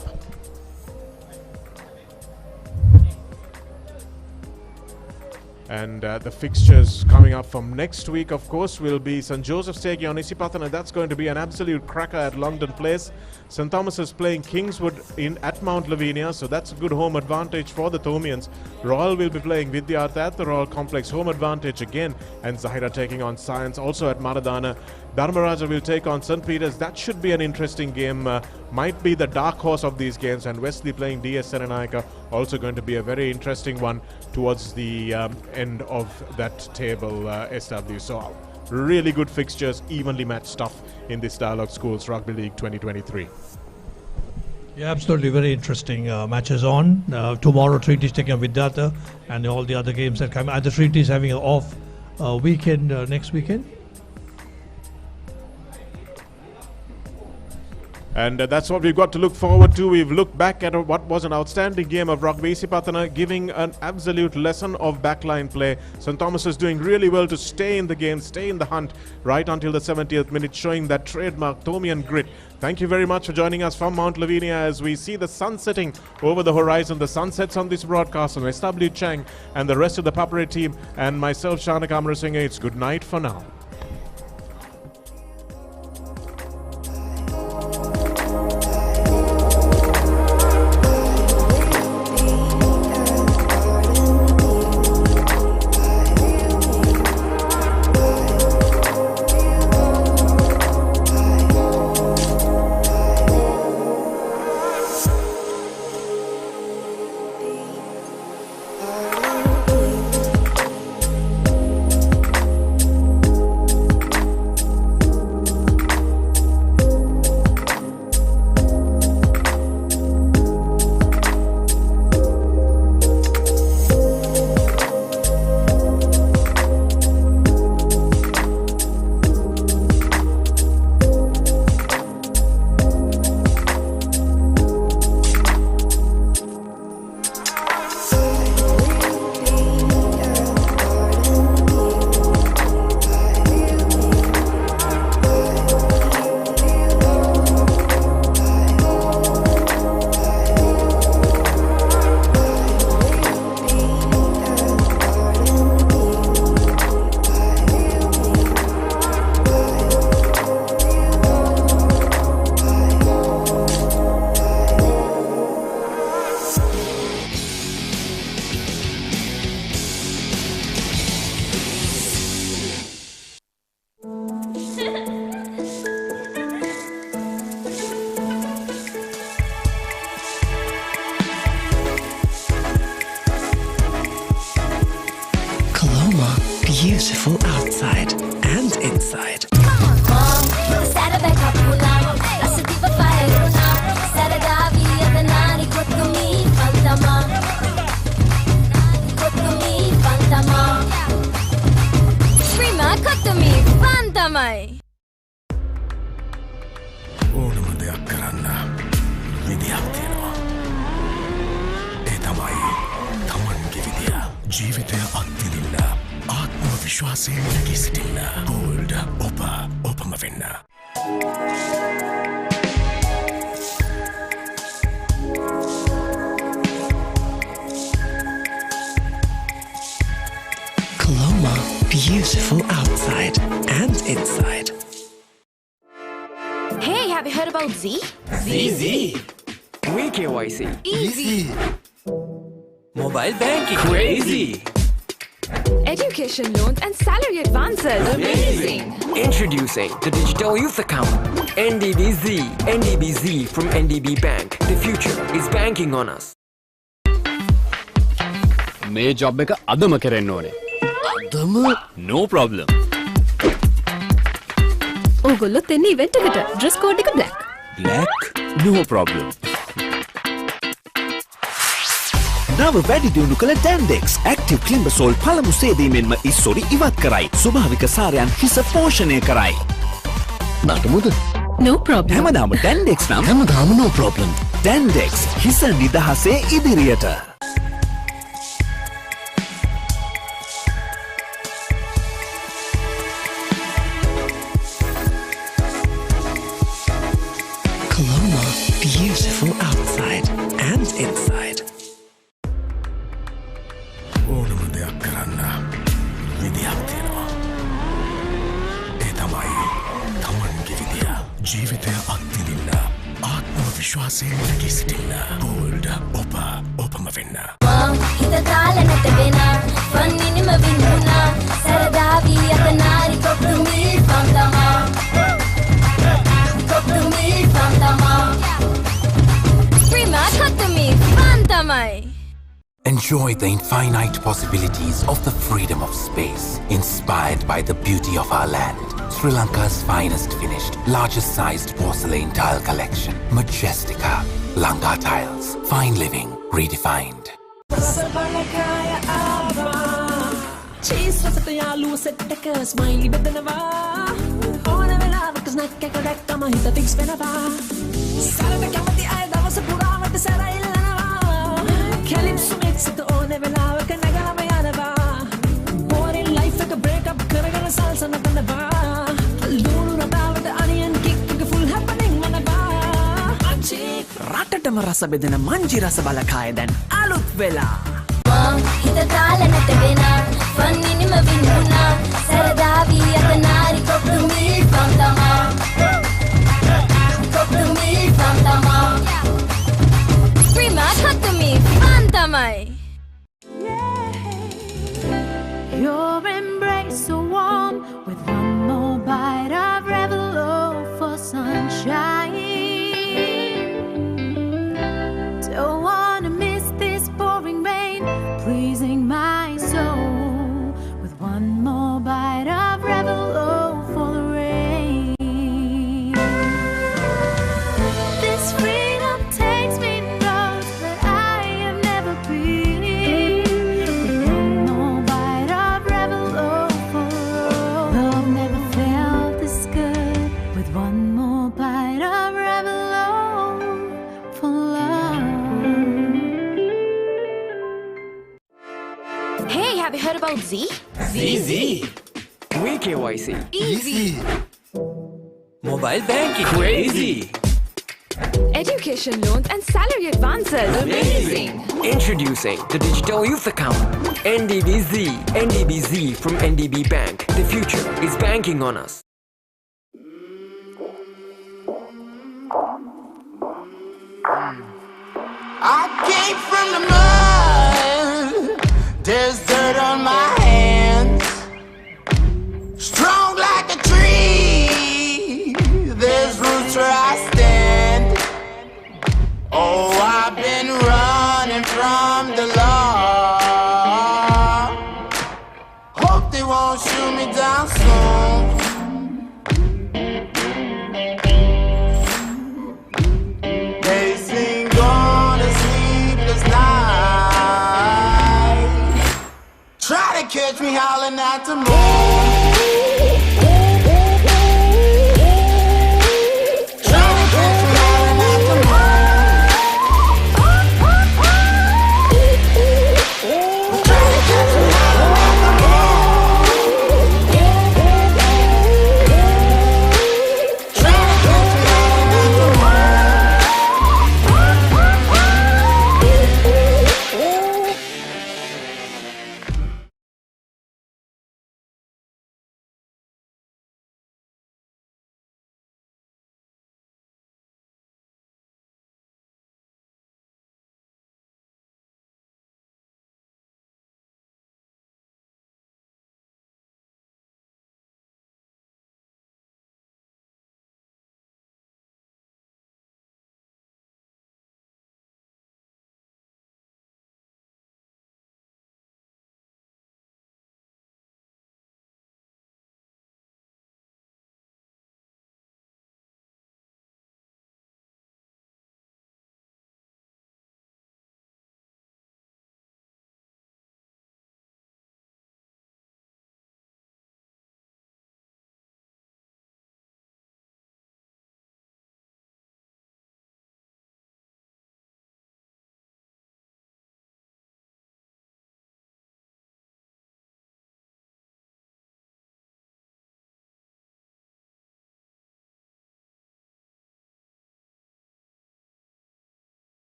And the fixtures coming up from next week, of course, will be St. Joseph's taking on Isipathana. That's going to be an absolute cracker at Longdon Place. St. Thomas is playing Kingswood at Mount Lavinia, so that's a good home advantage for the Thomians. Royal will be playing Vidyartha at the Royal Complex, home advantage again. And Zahira taking on Science, also at Maradana. Dharmaraja will take on St. Peter's. That should be an interesting game. Might be the dark horse of these games. And Wesley playing DS Serenayaka, also going to be a very interesting one towards the end of that table, SW. So really good fixtures, evenly matched stuff in this Dialog Schools Rugby League 2023. Yeah, absolutely. Very interesting matches on. Tomorrow, Treaty is taking on Vidyartha, and all the other games that come. And the Treaty is having an off weekend next weekend. And that's what we've got to look forward to. We've looked back at what was an outstanding game of rugby. Isipathana giving an absolute lesson of backline play. St. Thomas is doing really well to stay in the game, stay in the hunt right until the 70th minute, showing that trademark Thomian grit. Thank you very much for joining us from Mount Lavinia as we see the sun setting over the horizon. The sun sets on this broadcast, and SW Chang and the rest of the Papare team and myself, Shanak Amarasinghe. It's good night for now. Beautiful outside and inside. ඕනම දෙයක් කරන්න විදියක් ජීවිතය අත්තිනින්න ආත්ම විශ්වාසයෙන් නැගී සිටින්න gold ඔපම වෙන්න. Coloma, beautiful outside and inside. Hey, have you heard about Z? ZZ. KYC. Easy. Mobile banking. Crazy. Education loans and salary advances. Amazing. Introducing the Digital Youth Account. NDBZ. NDBZ from NDB Bank. The future is banking on us. මේ job එක අදම කරන්න ඕනේ. අදම? No problem. ඕගොල්ලොත් එන්නේ event එකට. Dress code එක black. Black? No problem. නව වැඩි දියුණු කළ Dandex Active Climbasol පළමු සේදීමෙන්ම ඉස්සොරි ඉවත් කරයි. ස්වභාවික සාරයන් හිස පෝෂණය කරයි. නටමුද? No problem. හැමදාම Dandex නම් හැමදාම no problem. Dandex හිස නිදහසේ ඉදිරියට. Coloma, beautiful outside and inside. ඕනම දෙයක් කරන්න විදියක් තියෙනවා. ඒ තමයි තමන්ගේ විදිය. ජීවිතය අත්තිනින්න ආත්ම විශ්වාසයෙන් නැගී සිටින්න ගෝල්ඩ ඔපම වෙන්න. හිත තාලනට වෙන වන්නිනම වින්නුනා සරදාවී අතනාරි කොක්තුමි පන්තමා කොක්තුමි පන්තමා Prima කොක්තුමි පන්තමයි. Enjoy the infinite possibilities of the freedom of space, inspired by the beauty of our land. Sri Lanka's finest finished, largest sized porcelain tile collection. Majestica. Lanka Tiles. Fine living redefined. Cheese රසට යාළුව set එක smiley බෙදනවා ඕන වෙලාවක snack එක දැක්කම හිත ටික්ස් වෙනවා සරද කැමති අය දවස පුරාවට සැරයිල්ලනවා කැලිප්සු මික්ස් එක ඕන වෙලාවක නැගලම යනවා බෝරින් ලයිෆ් එක බ්‍රේක් අප් කරගෙන සල්ස නටනවා ලුණු රටාවට අනියන් කික් එක ෆුල් හැපනින් වෙනවා අචි රටටම රස බෙදෙන මංජි රස බලකාය දැන් අලුත් වෙලා හිත තාලනට වෙන වන්නිනම වින්නුනා සරදාවී අතනාරි කොක්තුමි පන්තමා කොක්තුමි පන්තමා Prima කොක්තුමි පන්තමයි. Your embrace so warm with one more bite of Revelo for sunshine. Don't wanna miss this pouring rain, pleasing my soul with one more bite of Revelo for the rain. This freedom takes me to roads that I have never been. With one more bite of Revelo for love never felt this good. With one more bite of Revelo for love. Hey, have you heard about Z? ZZ. KYC. Easy. Mobile banking. Crazy. Education loans and salary advances. Amazing. Introducing the Digital Youth Account. NDBZ. NDBZ from NDB Bank. The future is banking on us. I came from the mud. There's dirt on my hands. Strong like a tree. There's roots where I stand. Oh, I've been running from the law. Hope they won't shoot me down soon. They sing on a sleepless night. Try to catch me howling at the moon.